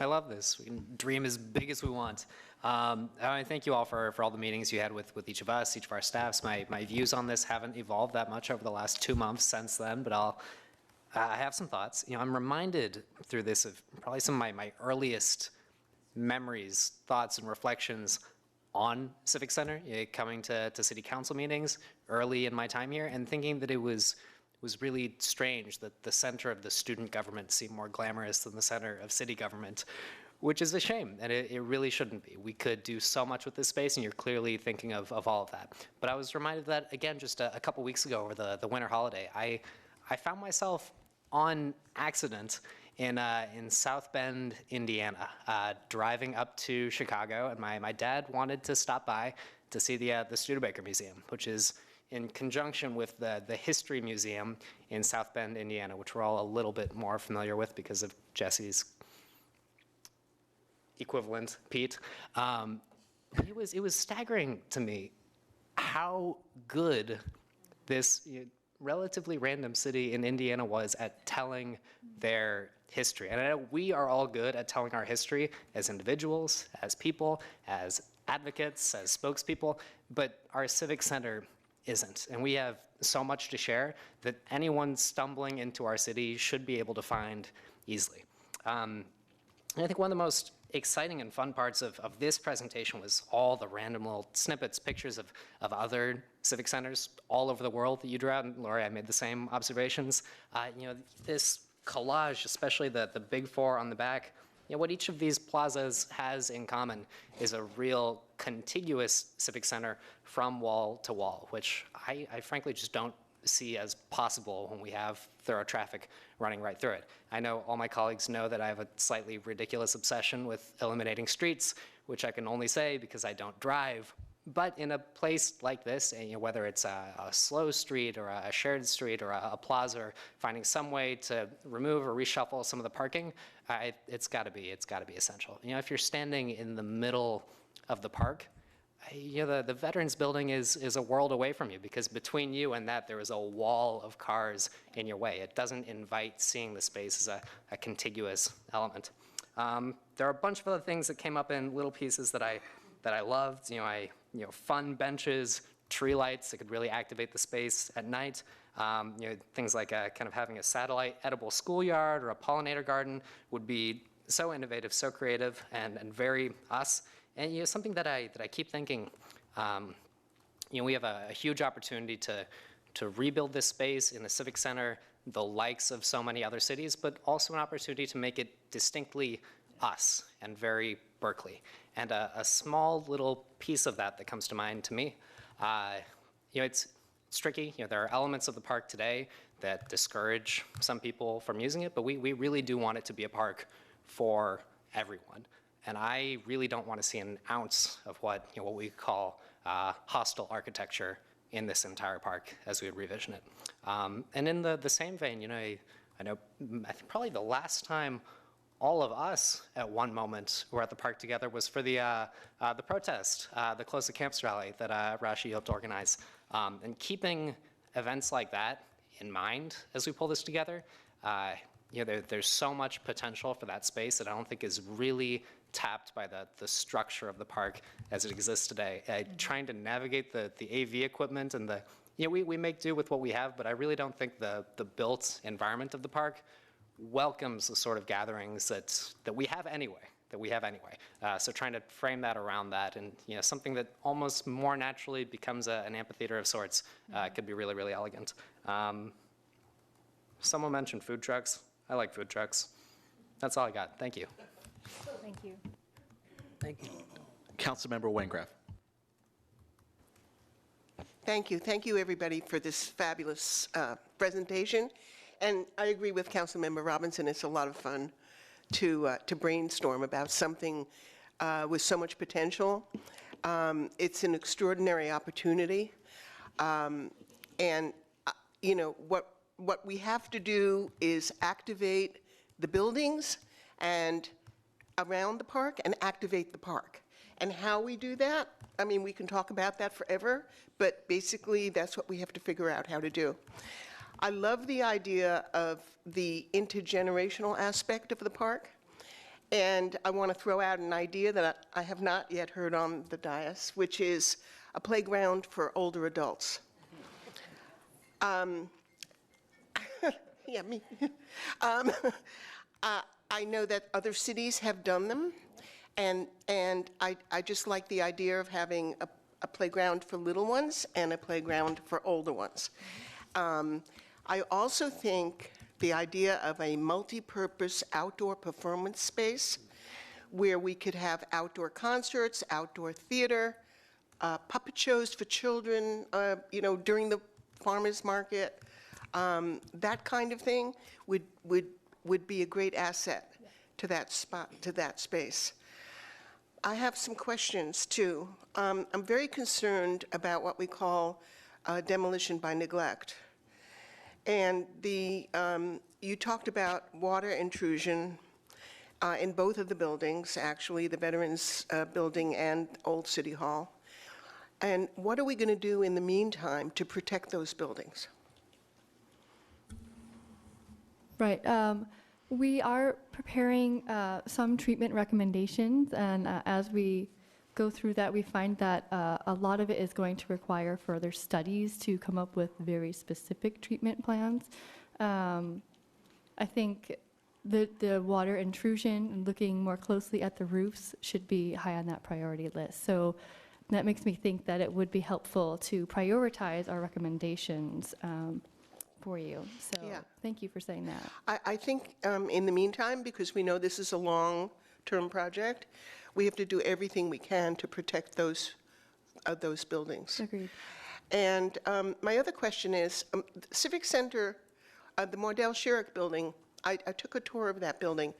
I love this. We can dream as big as we want. I thank you all for all the meetings you had with each of us, each of our staffs. My views on this haven't evolved that much over the last 2 months since then, but I have some thoughts. I'm reminded through this of probably some of my earliest memories, thoughts, and reflections on Civic Center, coming to city council meetings early in my time here and thinking that it was really strange that the center of the student government seemed more glamorous than the center of city government, which is a shame, and it really shouldn't be. We could do so much with this space, and you're clearly thinking of all of that. But I was reminded of that, again, just a couple weeks ago over the winter holiday. I found myself on accident in South Bend, Indiana, driving up to Chicago, and my dad wanted to stop by to see the Studebaker Museum, which is in conjunction with the History Museum in South Bend, Indiana, which we're all a little bit more familiar with because of Jesse's equivalent, Pete. It was staggering to me how good this relatively random city in Indiana was at telling their history. And I know we are all good at telling our history as individuals, as people, as advocates, as spokespeople, but our Civic Center isn't. And we have so much to share that anyone stumbling into our city should be able to find easily. And I think one of the most exciting and fun parts of this presentation was all the random little snippets, pictures of other civic centers all over the world that you drew out. And Lori, I made the same observations. This collage, especially the big 4 on the back, what each of these plazas has in common is a real contiguous civic center from wall to wall, which I frankly just don't see as possible when we have thorough traffic running right through it. I know all my colleagues know that I have a slightly ridiculous obsession with eliminating streets, which I can only say because I don't drive. But in a place like this, whether it's a slow street or a shared street or a plaza, or finding some way to remove or reshuffle some of the parking, it's got to be essential. If you're standing in the middle of the park, the Veterans Building is a world away from you because between you and that there is a wall of cars in your way. It doesn't invite seeing the space as a contiguous element. There are a bunch of other things that came up in little pieces that I loved. Fun benches, tree lights that could really activate the space at night. Things like kind of having a satellite edible schoolyard or a pollinator garden would be so innovative, so creative, and very us. And something that I keep thinking, we have a huge opportunity to rebuild this space in the Civic Center, the likes of so many other cities, but also an opportunity to make it distinctly us and very Berkeley. And a small little piece of that comes to mind to me, it's tricky. There are elements of the park today that discourage some people from using it, but we really do want it to be a park for everyone. And I really don't want to see an ounce of what we call hostile architecture in this entire park as we would revision it. And in the same vein, I think probably the last time all of us at one moment were at the park together was for the protest, the Close the Camps rally that Rashi helped organize. And keeping events like that in mind as we pull this together, there's so much potential for that space that I don't think is really tapped by the structure of the park as it exists today. Trying to navigate the AV equipment and we make do with what we have, but I really don't think the built environment of the park welcomes the sort of gatherings that we have anyway. So trying to frame that around that, and something that almost more naturally becomes an amphitheater of sorts could be really, really elegant. Someone mentioned food trucks. I like food trucks. That's all I got. Thank you. Thank you. Thank you. Councilmember Wengraf. Thank you. Thank you, everybody, for this fabulous presentation. And I agree with Councilmember Robinson. It's a lot of fun to brainstorm about something with so much potential. It's an extraordinary opportunity. What we have to do is activate the buildings and around the park and activate the park. And how we do that, I mean, we can talk about that forever, but basically that's what we have to figure out how to do. I love the idea of the intergenerational aspect of the park, and I want to throw out an idea that I have not yet heard on the dais, which is a playground for older adults. Yeah, me. I know that other cities have done them, and I just like the idea of having a playground for little ones and a playground for older ones. I also think the idea of a multi-purpose outdoor performance space where we could have outdoor concerts, outdoor theater, puppet shows for children, during the farmers market, that kind of thing would be a great asset to that spot, to that space. I have some questions too. I'm very concerned about what we call demolition by neglect. And you talked about water intrusion in both of the buildings, actually, the Veterans Building and Old City Hall. And what are we going to do in the meantime to protect those buildings? Right. We are preparing some treatment recommendations, and as we go through that, we find that a lot of it is going to require further studies to come up with very specific treatment plans. I think the water intrusion and looking more closely at the roofs should be high on that priority list. So that makes me think that it would be helpful to prioritize our recommendations for you. So Yeah. Thank you for saying that. I think in the meantime, because we know this is a long-term project, we have to do everything we can to protect those buildings. Agreed. And my other question is, Civic Center, the Mordell Sherrick building, I took a tour of that building,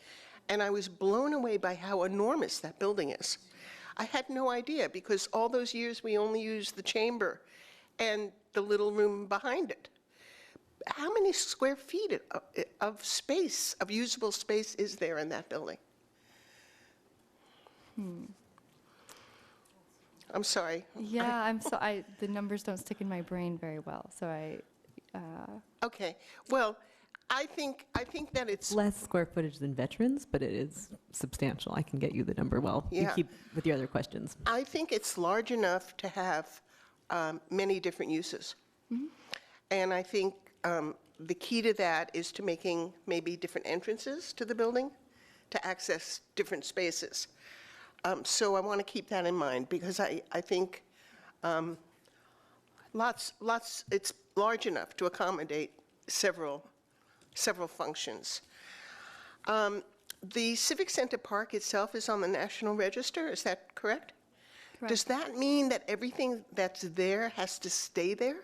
and I was blown away by how enormous that building is. I had no idea, because all those years we only used the chamber and the little room behind it. How many square feet of space, of usable space, is there in that building? I'm sorry. Yeah, the numbers don't stick in my brain very well, so Okay, well, I think that it's less square footage than veterans, but it is substantial. I can get you the number while you Yeah. keep with your other questions. I think it's large enough to have many different uses. And I think the key to that is to making maybe different entrances to the building to access different spaces. So I want to keep that in mind because I think it's large enough to accommodate several functions. The Civic Center Park itself is on the National Register, is that correct? Correct. Does that mean that everything that's there has to stay there?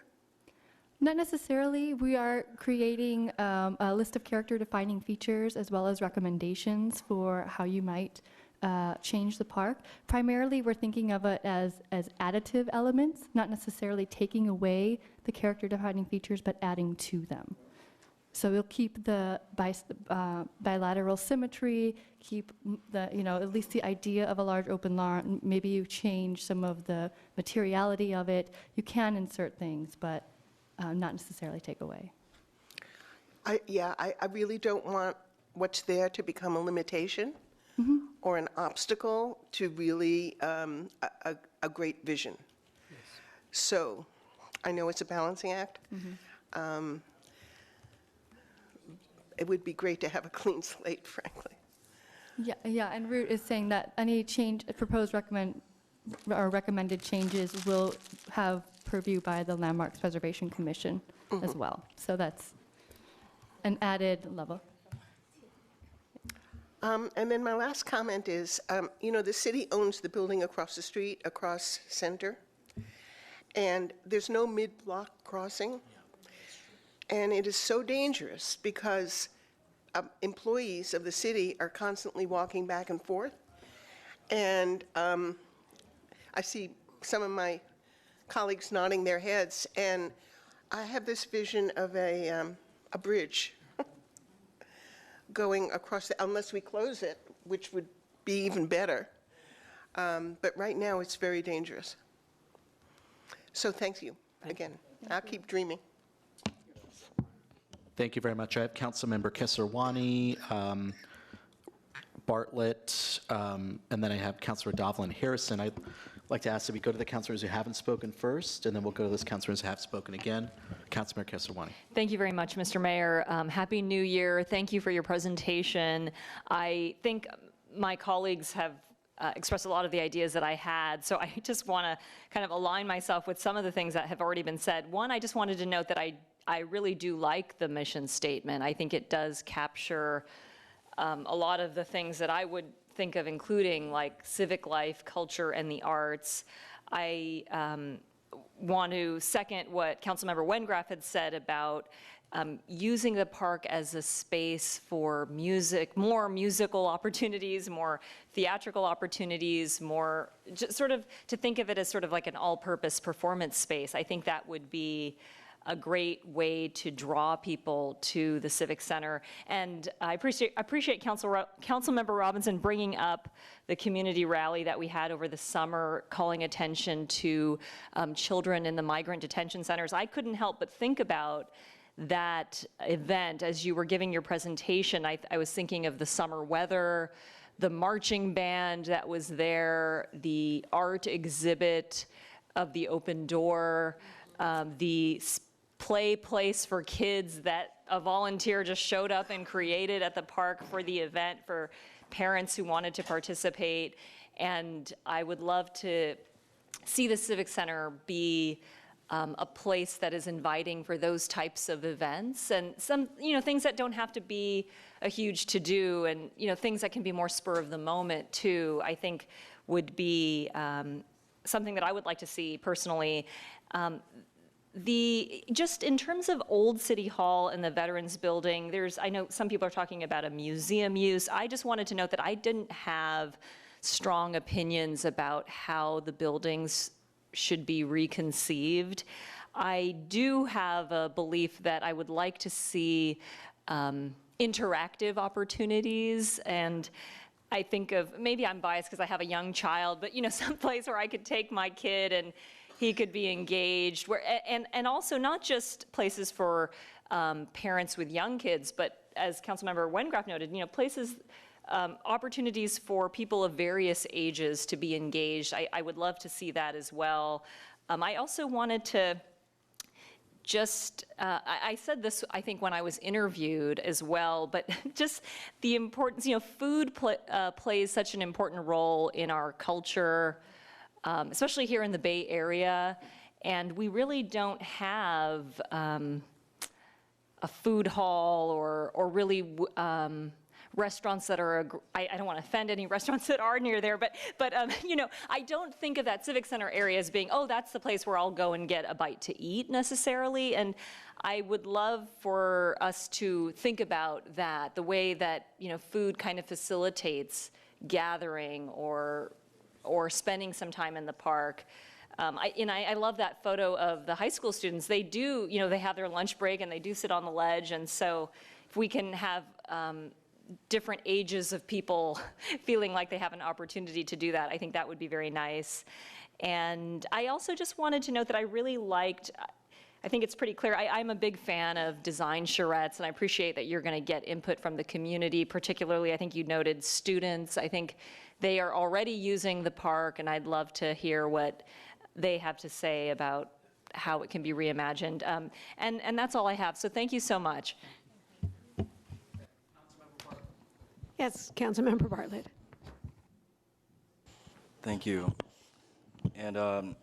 Not necessarily. We are creating a list of character-defining features as well as recommendations for how you might change the park. Primarily, we're thinking of it as additive elements, not necessarily taking away the character-defining features, but adding to them. So we'll keep the bilateral symmetry, keep the, at least the idea of a large open lawn. Maybe you change some of the materiality of it. You can insert things, but not necessarily take away. I really don't want what's there to become a limitation or an obstacle to really a great vision. Yes. So I know it's a balancing act. It would be great to have a clean slate, frankly. Yeah, and Root is saying that any proposed recommended changes will have purview by the Landmarks Preservation Commission as well. So that's an added level. And then my last comment is, the city owns the building across the street, across Center, and there's no mid-block crossing. And it is so dangerous because employees of the city are constantly walking back and forth. And I see some of my colleagues nodding their heads, and I have this vision of a bridge going across, unless we close it, which would be even better. But right now, it's very dangerous. So thank you again. I'll keep dreaming. Thank you very much. I have Councilmember Kesarwani, Bartlett, and then I have Councilor Dovlin Harrison. I'd like to ask that we go to the councilors who haven't spoken first, and then we'll go to those councilors who have spoken again. Councilmember Kesarwani. Thank you very much, Mr. Mayor. Happy New Year. Thank you for your presentation. I think my colleagues have expressed a lot of the ideas that I had, so I just want to kind of align myself with some of the things that have already been said. One, I just wanted to note that I really do like the mission statement. I think it does capture a lot of the things that I would think of including, like civic life, culture, and the arts. I want to second what Councilmember Wengraf had said about using the park as a space for music, more musical opportunities, more theatrical opportunities, more just sort of to think of it as sort of like an all-purpose performance space. I think that would be a great way to draw people to the Civic Center. And I appreciate Councilmember Robinson bringing up the community rally that we had over the summer, calling attention to children in the migrant detention centers. I couldn't help but think about that event as you were giving your presentation. I was thinking of the summer weather, the marching band that was there, the art exhibit of the open door, the play place for kids that a volunteer just showed up and created at the park for the event for parents who wanted to participate. And I would love to see the Civic Center be a place that is inviting for those types of events, and some, things that don't have to be a huge to-do, and, things that can be more spur of the moment too, I think would be something that I would like to see personally. Just in terms of Old City Hall and the Veterans Building, I know some people are talking about a museum use. I just wanted to note that I didn't have strong opinions about how the buildings should be reconceived. I do have a belief that I would like to see interactive opportunities, and I think of, maybe I'm biased because I have a young child, but some place where I could take my kid and he could be engaged, and also not just places for parents with young kids, but as Councilmember Wengraf noted, places, opportunities for people of various ages to be engaged. I would love to see that as well. I also wanted to just, I said this, I think, when I was interviewed as well, but just the importance, food plays such an important role in our culture, especially here in the Bay Area, and we really don't have a food hall or really restaurants that are, I don't want to offend any restaurants that are near there, but I don't think of that Civic Center area as being, oh, that's the place where I'll go and get a bite to eat necessarily. And I would love for us to think about that, the way that, food kind of facilitates gathering or spending some time in the park. I love that photo of the high school students. They do, they have their lunch break and they do sit on the ledge. And so if we can have different ages of people feeling like they have an opportunity to do that, I think that would be very nice. And I also just wanted to note that I really liked, I think it's pretty clear, I'm a big fan of design charrettes, and I appreciate that you're going to get input from the community, particularly I think you noted students. I think they are already using the park, and I'd love to hear what they have to say about how it can be reimagined. And that's all I have, so thank you so much. Yes, Councilmember Bartlett. Thank you. And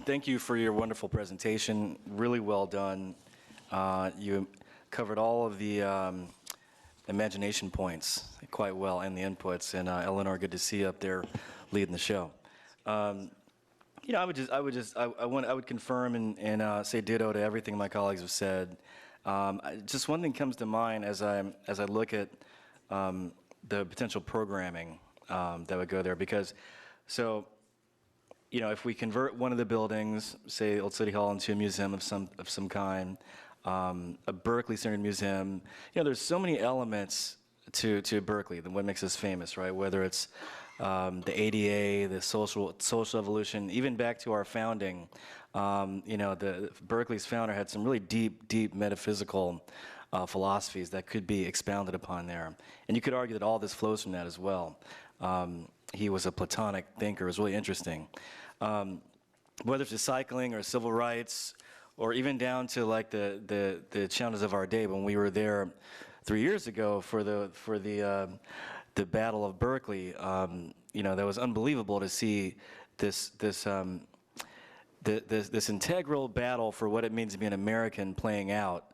thank you for your wonderful presentation. Really well done. You covered all of the imagination points quite well and the inputs. And Eleanor, good to see you up there leading the show. I would confirm and say ditto to everything my colleagues have said. Just one thing comes to mind as I look at the potential programming that would go there, because if we convert one of the buildings, say Old City Hall, into a museum of some kind, a Berkeley-centered museum, there's so many elements to Berkeley, what makes us famous, right? Whether it's the ADA, the social evolution, even back to our founding. The Berkeley's founder had some really deep metaphysical philosophies that could be expounded upon there. And you could argue that all this flows from that as well. He was a Platonic thinker. It was really interesting. Whether it's recycling or civil rights, or even down to like the challenges of our day, when we were there 3 years ago for the Battle of Berkeley, that was unbelievable to see this integral battle for what it means to be an American playing out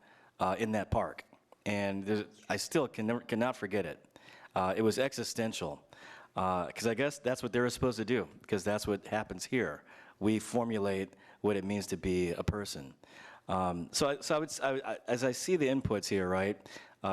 in that park. And I still cannot forget it. It was existential, because I guess that's what they were supposed to do, because that's what happens here. We formulate what it means to be a person. So as I see the inputs here, right,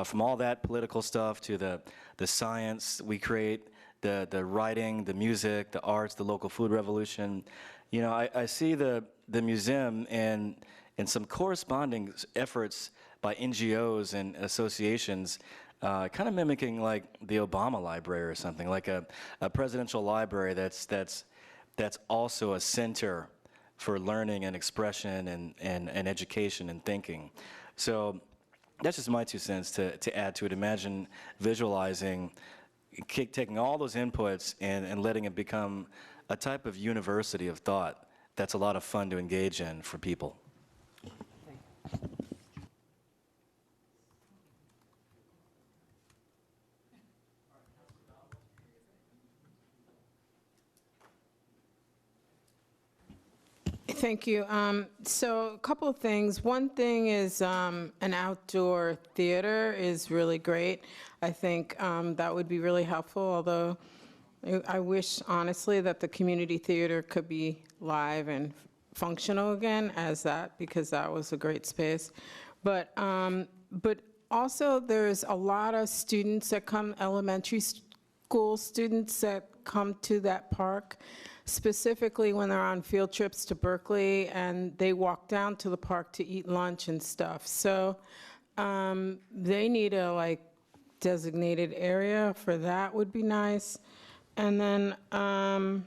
from all that political stuff to the science we create, the writing, the music, the arts, the local food revolution, I see the museum and some corresponding efforts by NGOs and associations, kind of mimicking like the Obama Library or something, like a presidential library that's also a center for learning and expression and education and thinking. So that's just my 2 cents to add to it. Imagine visualizing, taking all those inputs and letting it become a type of university of thought that's a lot of fun to engage in for people. Thank you. So a couple of things. One thing is an outdoor theater is really great. I think that would be really helpful, although I wish, honestly, that the community theater could be live and functional again as that, because that was a great space. But also there's a lot of students that come, elementary school students that come to that park, specifically when they're on field trips to Berkeley, and they walk down to the park to eat lunch and stuff. So they need a designated area for that would be nice. And then, I'm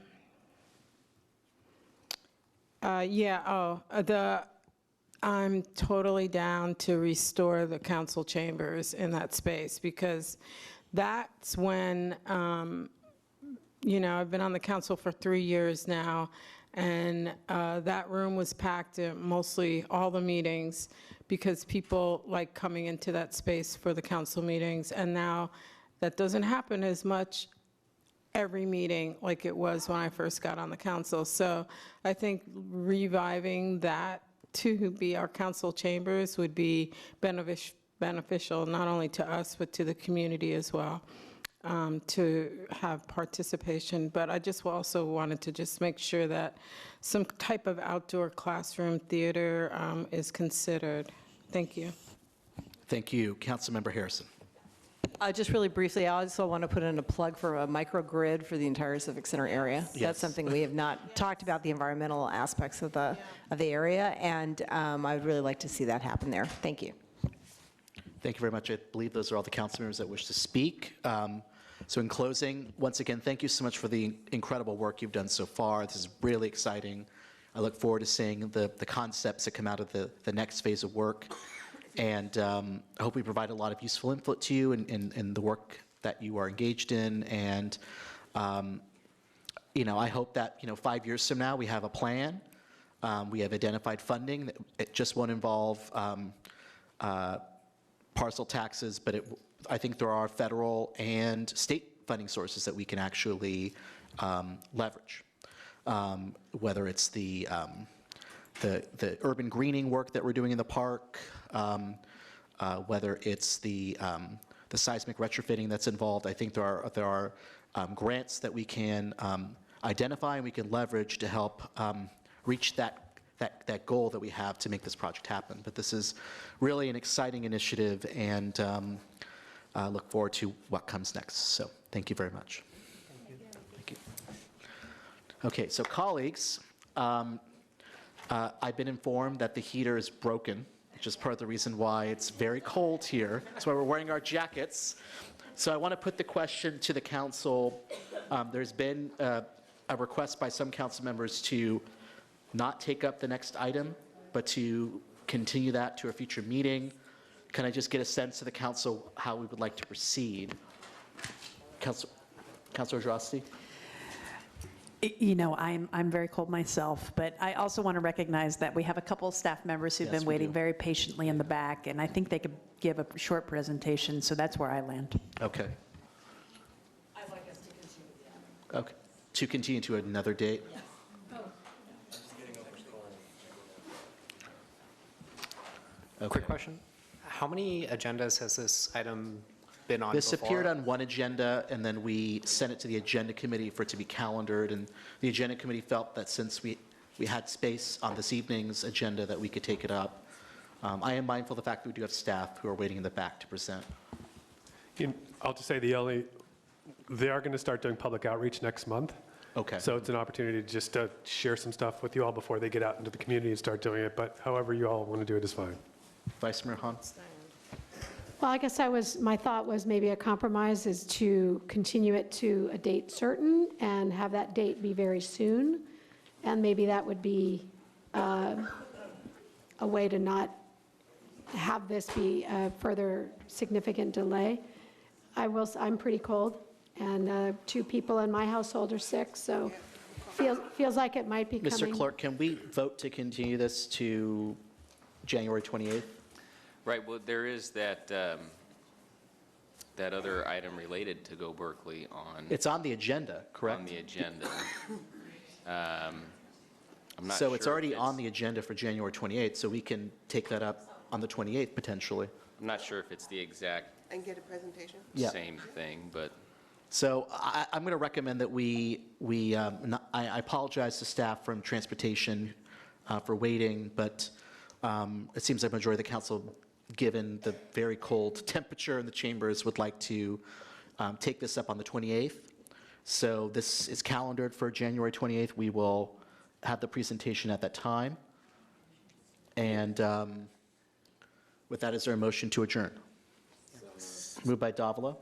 totally down to restore the council chambers in that space, because that's when, I've been on the council for 3 years now, And that room was packed at mostly all the meetings because people like coming into that space for the council meetings. And now that doesn't happen as much every meeting like it was when I first got on the council. So I think reviving that to be our council chambers would be beneficial not only to us, but to the community as well, to have participation. But I just also wanted to just make sure that some type of outdoor classroom theater is considered. Thank you. Thank you. Councilmember Harrison. Just really briefly, I also want to put in a plug for a microgrid for the entire Civic Center area. Yes. That's something we have not talked about, the environmental aspects of the area, and I would really like to see that happen there. Thank you. Thank you very much. I believe those are all the council members that wish to speak. So in closing, once again, thank you so much for the incredible work you've done so far. This is really exciting. I look forward to seeing the concepts that come out of the next phase of work. And I hope we provide a lot of useful input to you in the work that you are engaged in. And, I hope that, 5 years from now, we have a plan. We have identified funding. It just won't involve parcel taxes, but I think there are federal and state funding sources that we can actually leverage, whether it's the urban greening work that we're doing in the park, whether it's the seismic retrofitting that's involved. I think there are grants that we can identify and we can leverage to help reach that goal that we have to make this project happen. But this is really an exciting initiative, and look forward to what comes next. So thank you very much. Thank you. Okay, so colleagues, I've been informed that the heater is broken, which is part of the reason why it's very cold here. That's why we're wearing our jackets. So I want to put the question to the council. There's been a request by some council members to not take up the next item, but to continue that to a future meeting. Can I just get a sense of the council how we would like to proceed? Councilor Droste? I'm very cold myself, but I also want to recognize that we have a couple of staff members who've been waiting very patiently in the back, and I think they could give a short presentation, so that's where I land. Okay. I'd like us to continue the item. Okay. To continue to another date? Yes. Okay. Quick question. How many agendas has this item been on This before? appeared on one agenda, and then we sent it to the agenda committee for it to be calendared, and the agenda committee felt that since we had space on this evening's agenda that we could take it up. I am mindful of the fact that we do have staff who are waiting in the back to present. I'll just say they are going to start doing public outreach next month. Okay. So it's an opportunity just to share some stuff with you all before they get out into the community and start doing it, but however you all want to do it is fine. Vice Mayor Hahn? Well, I guess my thought was maybe a compromise is to continue it to a date certain and have that date be very soon. And maybe that would be a way to not have this be a further significant delay. I'm pretty cold, and 2 people in my household are sick, so feels like it might be coming. Mr. Clerk, can we vote to continue this to January 28th? Right, well, there is that other item related to Go Berkeley on. It's on the agenda, correct? On the agenda. I'm not So sure it's already on the agenda for January 28th, so we can take that up on the 28th potentially. I'm not sure if it's the exact And get a presentation? Yeah. same thing, but So I'm going to recommend that I apologize to staff from transportation for waiting, but it seems like the majority of the council, given the very cold temperature in the chambers, would like to take this up on the 28th. So this is calendared for January 28th. We will have the presentation at that time. And with that, is there a motion to adjourn? Moved by Davila.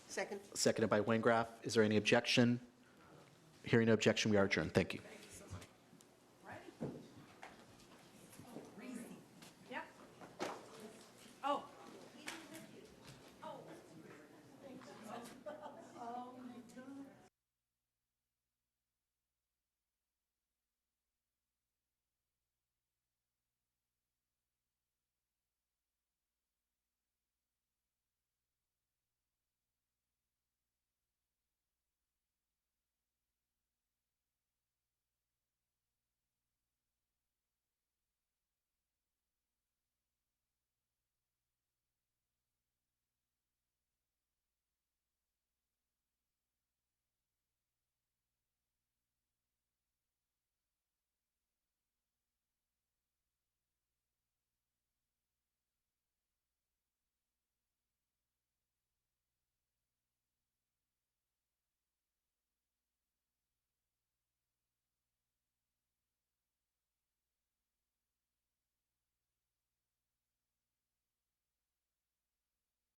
Second. Seconded by Wengraf. Is there any objection? Hearing no objection, we are adjourned. Thank you.